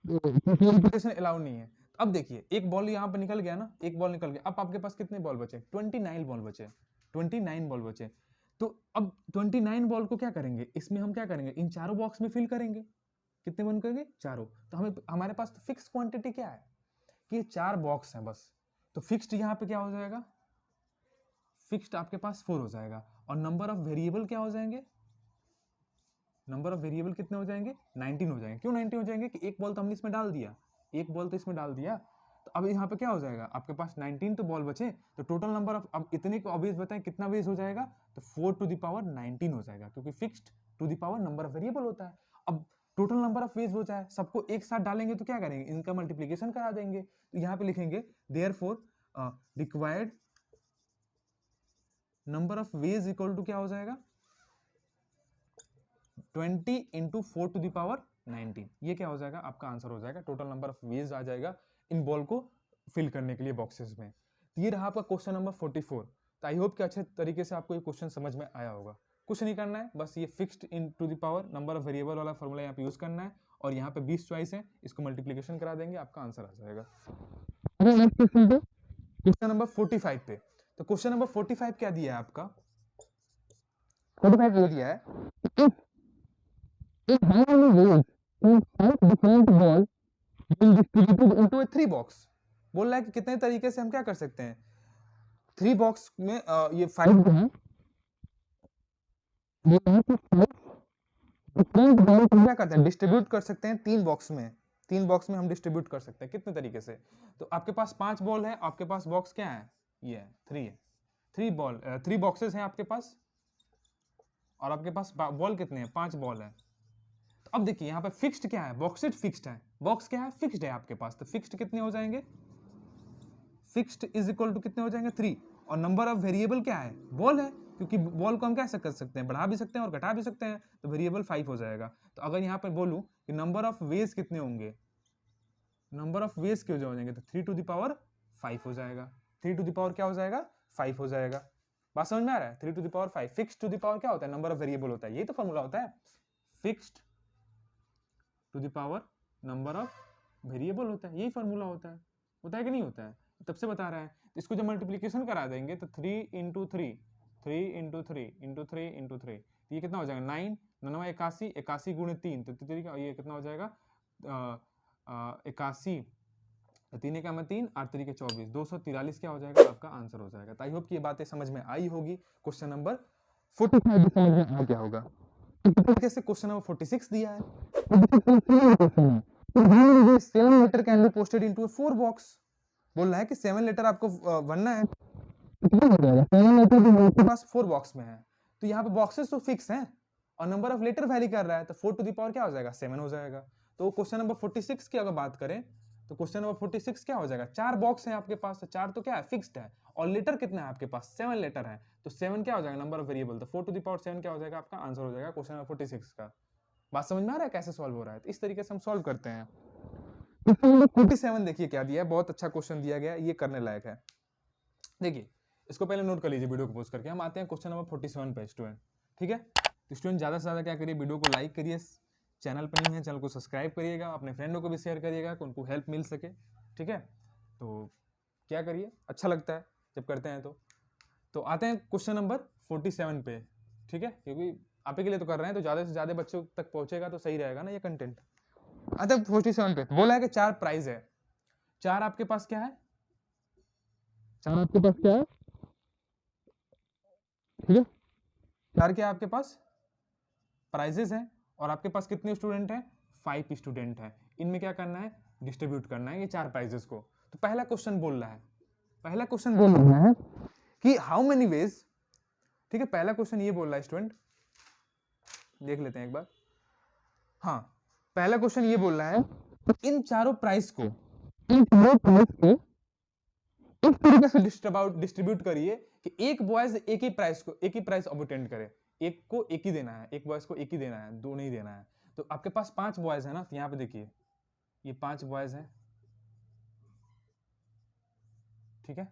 रिपीटेशन अलाउ नहीं है। तो अब देखिए एक बॉल यहाँ पे निकल गया ना, एक बॉल निकल गया, अब आपके पास कितने बॉल बचे? 29 बॉल बचे, 29 बॉल बचे। तो अब 29 बॉल को क्या करेंगे, इसमें हम क्या करेंगे, इन चारों बॉक्स में फिल करेंगे। कितने बन करेंगे? चारों। तो हमें हमारे पास तो फिक्स क्वांटिटी क्या है कि ये 4 बॉक्स हैं बस। तो फिक्स्ड यहाँ पे क्या हो जाएगा? फिक्स्ड आपके पास 4 हो जाएगा। और नंबर ऑफ वेरिएबल क्या हो जाएंगे? नंबर ऑफ वेरिएबल कितने हो जाएंगे? 19 हो जाएंगे। क्यों 19 हो जाएंगे? कि एक बॉल तो हमने इसमें डाल दिया, एक बॉल तो इसमें डाल दिया। तो अब यहाँ पे क्या हो जाएगा? आपके पास 19 तो बॉल बचे, तो टोटल नंबर ऑफ, अब इतने को ऑब्वियस बताएं कितना बेस हो जाएगा? तो 4 टू द पावर 19 हो जाएगा, क्योंकि fixed to the power number of variable होता है। अब टोटल नंबर ऑफ वेज हो जाए, सबको एक साथ डालेंगे तो क्या करेंगे? इनका मल्टीप्लीकेशन करा देंगे। तो यहाँ पे लिखेंगे therefore required number of ways equal to क्या हो जाएगा? 20 इंटू 4 टू द पावर 19। ये क्या हो जाएगा? आपका आंसर हो जाएगा। टोटल नंबर ऑफ वेज आ जाएगा इन बॉल को फिल करने के लिए बॉक्सेस में। तो ये रहा आपका क्वेश्चन नंबर 44। तो आई होप कि अच्छे तरीके से आपको ये क्वेश्चन समझ में आया होगा। कुछ नहीं करना है, बस ये fixed in to the power number of variable वाला फॉर्मूला यहाँ पे यूज करना है, और यहाँ पे 20 चॉइस है, इसको मल्टीप्लीकेशन करा देंगे, आपका आंसर आ जाएगा। क्वेश्चन नंबर 45 पे। तो क्वेश्चन नंबर 45 क्या दिया है आपका? 45 ये दिया है if how many ways in 5 different balls will distributed into a 3 box। बोल रहा है कि कितने तरीके से हम क्या कर सकते हैं 3 बॉक्स में, ये 5 जो है, बोल रहा है कि 5 डिफरेंट बॉल को क्या करते हैं? डिस्ट्रीब्यूट कर सकते हैं 3 बॉक्स में, 3 बॉक्स में हम डिस्ट्रीब्यूट कर सकते हैं। कितने तरीके से? तो आपके पास 5 बॉल है, आपके पास बॉक्स क्या है? ये है 3 है, 3 बॉक्सेस हैं आपके पास, और आपके पास बॉल कितने हैं? 5 बॉल है। अब देखिए यहाँ पे फिक्स्ड क्या है? बॉक्सेट फिक्स्ड है, बॉक्स क्या है? फिक्स्ड है आपके पास। तो फिक्स्ड कितने हो जाएंगे? फिक्स्ड इज इक्वल टू कितने हो जाएंगे? 3। और नंबर ऑफ वेरिएबल क्या है? बॉल है, क्योंकि बॉल को हम कैसे कर सकते हैं? बढ़ा भी सकते हैं और घटा भी सकते हैं, तो वेरिएबल 5 हो जाएगा। तो अगर यहाँ पे बोलूं कि नंबर ऑफ वेज कितने होंगे, नंबर ऑफ वेज क्यों हो जाएंगे? तो 3 टू द पावर 5 हो जाएगा। 3 टू द पावर क्या हो जाएगा? 5 हो जाएगा। बात समझ में आ रहा है? 3 to the power 5। Fixed to the power क्या होता है? नंबर ऑफ वेरिएबल होता है, यही तो फॉर्मूला होता है। Fixed to the power number of variable होता है, यही फॉर्मूला होता है कि नहीं होता है? तब से बता रहा है। तो इसको जब मल्टीप्लीकेशन करा देंगे तो 3 इंटू 3, 3 इंटू 3 इंटू 3 इंटू 3, ये कितना हो जाएगा? 9 9 81, 81 गुणे 3, तो ये कितना हो जाएगा? 81, 3 का मैं 3, 8 3 के 24, 243 क्या हो जाएगा? आपका आंसर हो जाएगा। तो आई होप कि ये बातें समझ में आई होगी। क्वेश्चन नंबर 45 समझ में आ गया होगा। कैसे क्वेश्चन नंबर 46 दिया है, 7 letter can be posted into 4 box. बोल रहा है कि 7 लेटर आपको भरना है, कितना हो जाएगा? 7 लेटर जो आपके पास 4 बॉक्स में है, तो यहाँ पे बॉक्सेस तो फिक्स हैं और नंबर ऑफ लेटर वैरी कर रहा है, तो 4 टू द पावर क्या हो जाएगा? 7 हो जाएगा। तो क्वेश्चन नंबर 46 की अगर बात करें तो क्वेश्चन नंबर 46 क्या हो जाएगा? 4 बॉक्स है आपके पास, तो 4 तो क्या है? फिक्स्ड है, और लेटर कितना है आपके पास? 7 लेटर है, तो 7 क्या हो जाएगा? नंबर ऑफ वेरिएबल, तो 4 टू द पावर 7 क्या हो जाएगा? आपका आंसर हो जाएगा क्वेश्चन नंबर 46 का। बात समझ में आ रहा है कैसे सॉल्व हो रहा है? तो इस तरीके से हम सॉल्व करते हैं। क्वेश्चन नंबर 47 देखिए क्या दिया है, बहुत अच्छा क्वेश्चन दिया गया, ये करने लायक है। देखिए इसको पहले नोट कर लीजिए वीडियो को पॉज करके। हम आते हैं क्वेश्चन नंबर 47 पे स्टूडेंट, ठीक है? तो स्टूडेंट ज़्यादा से ज़्यादा क्या करिए, वीडियो को लाइक करिए, चैनल पर नहीं है चैनल को सब्सक्राइब करिएगा, अपने फ्रेंडों को भी शेयर करिएगा कि उनको हेल्प मिल सके, ठीक है? तो क्या करिए, अच्छा लगता है जब करते हैं। तो आते हैं क्वेश्चन नंबर 47 पे, ठीक है? क्योंकि आप ही के लिए तो कर रहे हैं, तो ज़्यादा से ज़्यादा बच्चों तक पहुंचेगा तो सही रहेगा ना ये कंटेंट। आते हैं 47 पे। बोला है कि 4 प्राइज है, 4 आपके पास क्या है? 4 आपके पास क्या है? ठीक है, 4 क्या आपके पास प्राइजेस हैं, और आपके पास कितने स्टूडेंट हैं? 5 स्टूडेंट हैं। इनमें क्या करना है? डिस्ट्रीब्यूट करना है ये 4 प्राइजेस को। तो पहला क्वेश्चन बोल रहा है, पहला क्वेश्चन बोल रहा है कि हाउ मेनी वेज, ठीक है? पहला क्वेश्चन ये बोल रहा है स्टूडेंट, देख लेते हैं एक बार। हाँ, पहला क्वेश्चन ये बोल रहा है कि इन चारों प्राइस को, इन चारों प्राइस को इस तरीके से डिस्ट्रीब्यूट करिए कि एक बॉयज एक ही प्राइस ऑब्टेन करे, एक को एक ही देना है, एक बॉयज को एक ही देना है, दो नहीं देना है। तो आपके पास 5 बॉयज है ना, तो यहाँ पे देखिए ये 5 बॉयज हैं, ठीक है,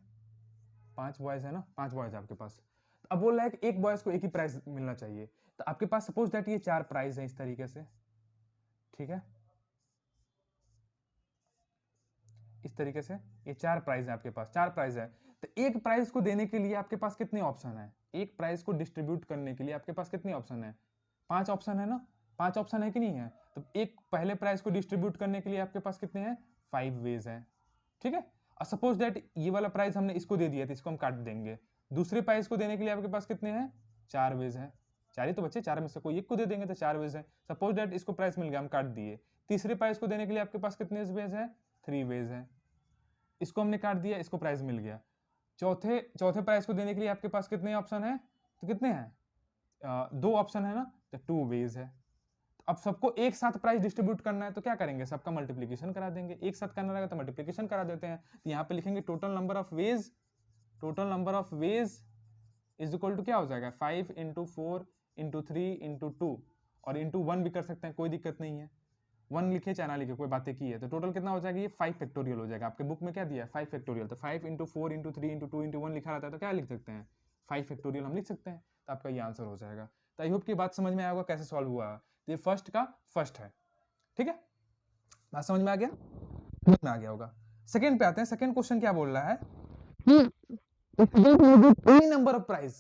5 बॉयज है ना, 5 बॉयज है आपके पास। तो अब बोल रहा है कि एक बॉयज को एक ही प्राइज मिलना चाहिए। तो आपके पास सपोज दैट ये 4 प्राइज है इस तरीके से, ठीक है, इस तरीके से ये 4 प्राइज है आपके पास, 4 प्राइज है। तो एक प्राइज को देने के लिए आपके पास कितने ऑप्शन है, एक प्राइज को डिस्ट्रीब्यूट करने के लिए आपके पास कितने ऑप्शन है, 5 ऑप्शन है ना, 5 ऑप्शन है कि नहीं है। तो एक पहले प्राइज को डिस्ट्रीब्यूट करने के लिए आपके पास कितने हैं, 5 वेज है, ठीक है। और सपोज दैट ये वाला प्राइज हमने इसको दे दिया तो इसको हम काट देंगे। दूसरे प्राइज को देने के लिए आपके पास कितने हैं, 4 वेज है, 4 ही तो बच्चे, 4 में से कोई एक को दे देंगे तो 4 वेज है। सपोज दैट इसको प्राइस मिल गया, हम काट दिए। तीसरे प्राइज को देने के लिए आपके पास कितने वेज है, 3 वेज है, इसको हमने काट दिया, इसको प्राइस मिल गया। चौथे प्राइस को देने के लिए आपके पास कितने ऑप्शन है, तो कितने हैं, 2 ऑप्शन है ना, तो 2 वेज है। तो अब सबको एक साथ प्राइस डिस्ट्रीब्यूट करना है तो क्या करेंगे, सबका मल्टीप्लीकेशन करा देंगे। एक साथ करना रहेगा तो मल्टीप्लीकेशन करा देते हैं। तो यहाँ पे लिखेंगे total number of ways, total number of ways is equal to क्या हो जाएगा, 5 इंटू 4 इंटू 3 इंटू 2, और इंटू 1 भी कर सकते हैं, कोई दिक्कत नहीं है। 1 लिखे चाहे ना लिखे, कोई बातें की है। तो टोटल कितना हो जाएगा, ये 5 फैक्टोरियल हो जाएगा। आपके बुक में क्या दिया है, 5 फैक्टोरियल। तो 5 इंटू 4 इंटू 3 इंटू 2 इंटू 1 लिखा रहता है, तो क्या लिख सकते हैं, 5 फैक्टोरियल हम लिख सकते हैं। तो आपका ये आंसर हो जाएगा। तो आई होप की बात समझ में आया होगा कैसे सॉल्व हुआ। तो ये फर्स्ट का फर्स्ट है, ठीक है, बात समझ में आ गया, समझ में आ गया होगा। सेकंड पे आते हैं। सेकंड क्वेश्चन क्या बोल रहा है कि नंबर ऑफ प्राइज,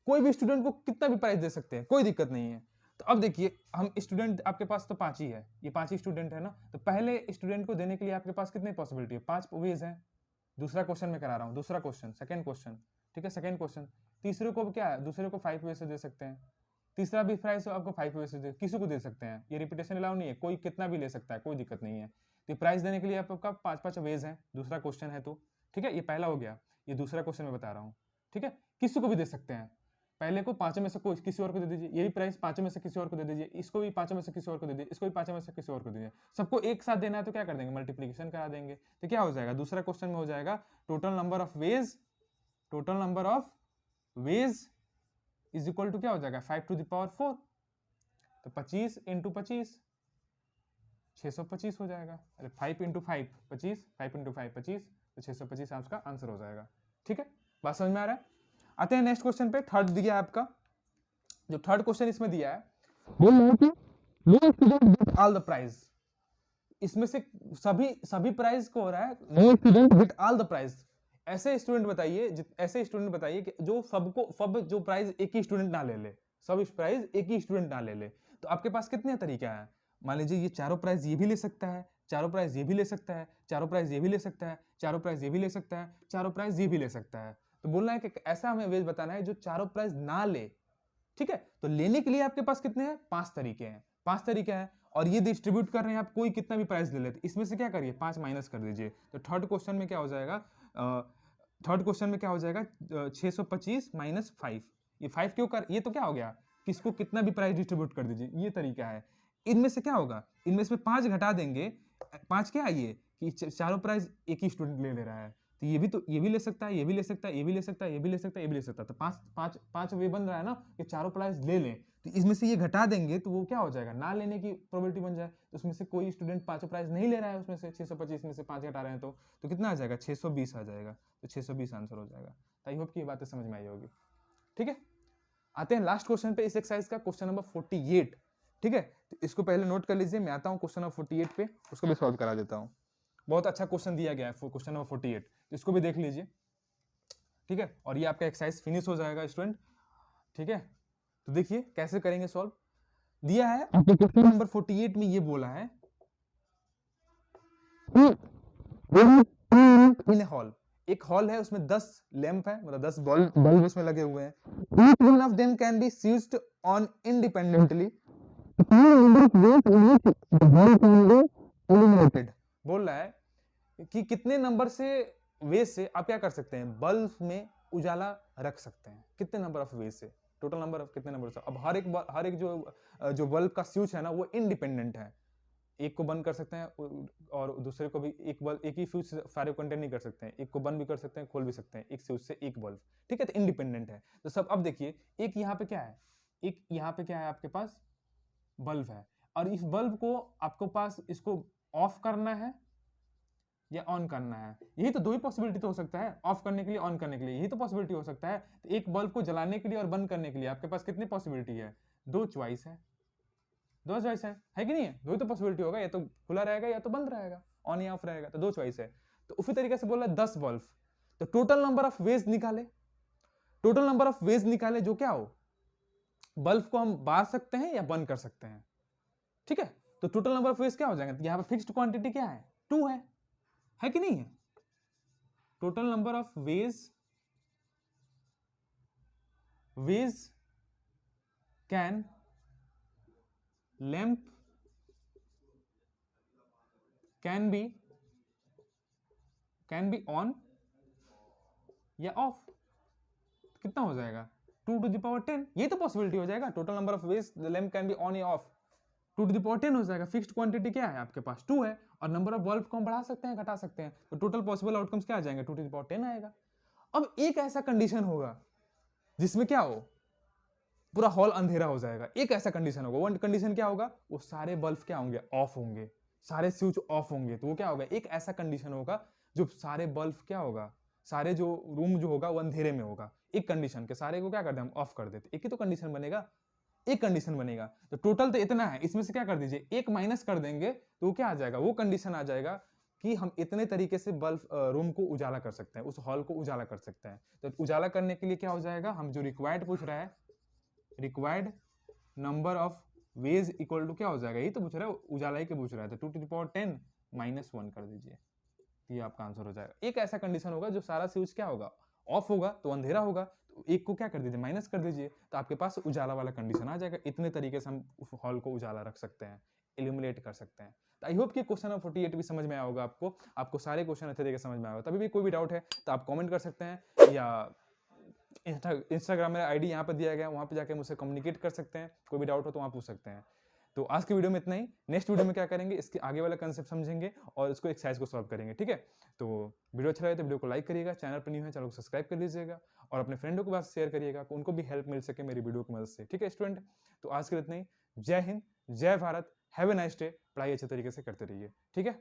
कोई भी स्टूडेंट को कितना भी प्राइस दे सकते हैं, कोई दिक्कत नहीं है। तो अब देखिए, हम स्टूडेंट आपके पास तो 5 ही है, ये 5 ही स्टूडेंट है ना। तो पहले स्टूडेंट को देने के लिए आपके पास कितने पॉसिबिलिटी है, 5 वेज है। दूसरा क्वेश्चन में करा रहा हूँ, दूसरा क्वेश्चन, सेकंड क्वेश्चन, ठीक है, सेकंड क्वेश्चन। तीसरे को क्या है, दूसरे को 5 वे से दे सकते हैं। तीसरा भी प्राइस आपको 5 वे से किसी को दे सकते हैं, ये रिपीटेशन अलाउ नहीं है, कोई कितना भी ले सकता है, कोई दिक्कत नहीं है। तो प्राइस देने के लिए आपका 5 वेज है, दूसरा क्वेश्चन है तो, ठीक है, ये पहला हो गया। ये दूसरा क्वेश्चन में बता रहा हूँ, ठीक है, किसी को भी दे सकते हैं। पहले को 5 में से कोई किसी और को दे दीजिए, यही प्राइस 5 में से किसी और को दे दीजिए, इसको भी 5 में से किसी और को दे दीजिए, इसको भी 5 में से किसी और को दे दीजिए। सबको एक साथ देना है तो क्या कर देंगे, मल्टीप्लीकेशन करा देंगे। तो क्या हो जाएगा, दूसरा क्वेश्चन में हो जाएगा total number of ways, total number of ways is equal to क्या हो जाएगा, 5 टू द पावर 4। तो 25 इंटू 25 625 हो जाएगा। अरे 5 इंटू 5 25, 5 इंटू 5 25, तो 625 आपका आंसर हो जाएगा, ठीक है, बात समझ में आ रहा है। आते हैं नेक्स्ट क्वेश्चन पे। थर्ड दिया है आपका, जो थर्ड क्वेश्चन इसमें दिया है ऑल द प्राइज, इसमें से सभी प्राइज को हो रहा है no student get all the prize. ऐसे स्टूडेंट बताइए कि जो सब जो प्राइज एक ही स्टूडेंट ना ले ले, सब प्राइज एक ही स्टूडेंट ना ले ले। तो आपके पास कितने तरीका है, मान लीजिए ये चारों प्राइज ये भी ले सकता है, चारों प्राइज ये भी ले सकता है, चारों प्राइज ये भी ले सकता है, चारों प्राइज ये भी ले सकता है, चारों प्राइज ये भी ले सकता है। तो बोलना है कि ऐसा हमें वेज बताना है जो चारों प्राइज ना ले, ठीक है। तो लेने के लिए आपके पास कितने हैं, 5 तरीके हैं, 5 तरीके हैं, और ये डिस्ट्रीब्यूट कर रहे हैं आप, कोई कितना भी प्राइस ले लेते, इसमें से क्या करिए 5 माइनस कर दीजिए। तो थर्ड क्वेश्चन में क्या हो जाएगा, 625 माइनस 5। ये 5 क्यों कर, ये तो क्या हो गया, किसको कितना भी प्राइस डिस्ट्रीब्यूट कर दीजिए, ये तरीका है। इनमें से क्या होगा, इनमें से 5 घटा देंगे, 5 क्या है ये कि चारों प्राइस एक ही स्टूडेंट ले रहा है। तो ये भी ले सकता है, ये भी ले सकता है, ये भी ले सकता है, ये भी ले सकता है, ये भी ले सकता है। तो 5 वे बन रहा है ना कि चारों प्राइस ले लें। तो इसमें से ये घटा देंगे तो वो क्या हो जाएगा, ना लेने की प्रोबेबिलिटी बन जाए। तो उसमें से कोई स्टूडेंट 5 प्राइस नहीं ले रहा है, उसमें से 625 में से 5 घटा रहे हैं तो कितना आ जाएगा, 620 आ जाएगा। तो 620 आंसर हो जाएगा। तो आई होप कि ये बातें समझ में आई होगी, ठीक है। आते हैं लास्ट क्वेश्चन पे इस एक्सरसाइज का, क्वेश्चन नंबर 48, ठीक है। तो इसको पहले नोट कर लीजिए, मैं आता हूँ क्वेश्चन नंबर 48 पे, उसको भी सॉल्व करा देता हूँ। बहुत अच्छा क्वेश्चन दिया गया है क्वेश्चन नंबर 48, तो इसको भी देख लीजिए, ठीक है। और ये आपका एक्सरसाइज फिनिश हो जाएगा स्टूडेंट, ठीक है। तो देखिए कैसे करेंगे सॉल्व। दिया है आपके क्वेश्चन नंबर 48 में, ये बोला है इन हॉल, एक हॉल है, उसमें 10 लैंप है, मतलब 10 बल्ब उसमें लगे हुए हैं। Each one of them can be switched on independently. बोल रहा है कि कितने नंबर से वेज से आप क्या कर सकते हैं, बल्ब में उजाला रख सकते हैं, कितने नंबर ऑफ वेज से, टोटल नंबर ऑफ कितने नंबर से। अब हर एक जो बल्ब का स्विच है ना वो इंडिपेंडेंट है, एक को बंद कर सकते हैं और दूसरे को भी एक ही फ्यूज सारे कंटेंट नहीं कर सकते हैं, एक को बंद भी कर सकते हैं, खोल भी सकते हैं, एक फ्यूज से एक बल्ब, ठीक है। तो इंडिपेंडेंट है। तो सब अब देखिए, एक यहाँ पे क्या है, एक यहाँ पे क्या है आपके पास बल्ब है, और इस बल्ब को आपके पास इसको ऑफ करना है या ऑन करना है। यही तो दो ही पॉसिबिलिटी तो हो सकता है, ऑफ करने के लिए, ऑन करने के लिए, यही तो पॉसिबिलिटी हो सकता है। तो एक बल्ब को जलाने के लिए और बंद करने के लिए आपके पास कितनी पॉसिबिलिटी है? दो चॉइस है, दो चॉइस है कि नहीं है? दो ही तो पॉसिबिलिटी होगा, या तो खुला रहेगा या तो बंद रहेगा, ऑन या ऑफ रहेगा, तो दो चॉइस है। तो उसी तरीके से बोला 10 बल्ब, तो टोटल नंबर ऑफ वेज निकाले, टोटल नंबर ऑफ वेज निकाले जो क्या हो, बल्ब को हम बार सकते हैं या बंद कर सकते हैं, ठीक है। तो टोटल नंबर ऑफ वेज क्या हो जाएगा? यहाँ पे फिक्स्ड क्वांटिटी क्या है? 2 है कि नहीं है? Total number of veg can lamp can be on या ऑफ, कितना हो जाएगा? 2 to the power 10, ये तो पॉसिबिलिटी हो जाएगा। Total number of veg the lamp can be on या ऑफ, 2 to the power 10 हो जाएगा। फिक्स्ड क्वांटिटी क्या है आपके पास? 2 है, और नंबर ऑफ बल्ब को हम बढ़ा सकते हैं, घटा सकते हैं, तो टोटल पॉसिबल आउटकम्स क्या आ जाएंगे? 2 to the power 10 आएगा। अब एक ऐसा कंडीशन होगा जिसमें क्या हो, पूरा हॉल अंधेरा हो जाएगा, एक ऐसा कंडीशन होगा। वो कंडीशन क्या होगा? वो सारे बल्ब क्या होंगे? ऑफ होंगे, सारे स्विच ऑफ होंगे। तो वो क्या होगा? एक ऐसा कंडीशन होगा जो सारे बल्ब क्या होगा, सारे जो रूम जो होगा वो अंधेरे में होगा। एक कंडीशन के सारे को क्या करते हैं हम? ऑफ कर देते। एक ही तो कंडीशन बनेगा, एक कंडीशन बनेगा। तो टोटल तो इतना है, इसमें से क्या कर दीजिए, एक माइनस कर देंगे, तो क्या आ जाएगा? वो कंडीशन आ जाएगा कि हम इतने तरीके से बल्ब रूम को उजाला कर सकते हैं, उस हॉल को उजाला कर सकते हैं। तो उजाला करने के लिए क्या हो जाएगा? हम जो रिक्वायर्ड पूछ रहा है, required number of ways equal to क्या हो जाएगा? ये तो पूछ रहा है, उजाला ही के पूछ रहा है, तो 2 to the power 10 -1 कर दीजिए, ये आपका आंसर हो जाएगा। एक ऐसा कंडीशन होगा जो सारा स्विच क्या होगा? ऑफ होगा, तो अंधेरा होगा, तो एक को क्या कर दीजिए? माइनस कर दीजिए, तो आपके पास उजाला वाला कंडीशन आ जाएगा। इतने तरीके से हम उस हॉल को उजाला रख सकते हैं, इल्यूमिनेट कर सकते हैं। तो आई होप कि क्वेश्चन नंबर 48 भी समझ में आया होगा आपको सारे क्वेश्चन अच्छे तरीके से समझ में आया होगा। तभी भी कोई भी डाउट है तो आप कमेंट कर सकते हैं, या इंस्टाग्राम मेरा आईडी यहाँ पर दिया गया है, वहाँ पे जाके मुझसे कम्युनिकेट कर सकते हैं। कोई भी डाउट हो तो वहाँ पूछ सकते हैं। तो आज की वीडियो में इतना ही। नेक्स्ट वीडियो में क्या करेंगे, इसके आगे वाला कंसेप्ट समझेंगे और इसको एक्सरसाइज को सॉल्व करेंगे, ठीक है। तो वीडियो अच्छा लगे तो वीडियो को लाइक करिएगा, चैनल पर न्यू है चैनल को सब्सक्राइब कर लीजिएगा, और अपने फ्रेंडों के पास शेयर करिएगा, उनको भी हेल्प मिल सके मेरी वीडियो की मदद से, ठीक है स्टूडेंट। तो आज के लिए इतना ही। जय हिंद, जय Bharat, have a nice day. पढ़ाई अच्छे तरीके से करते रहिए, ठीक है।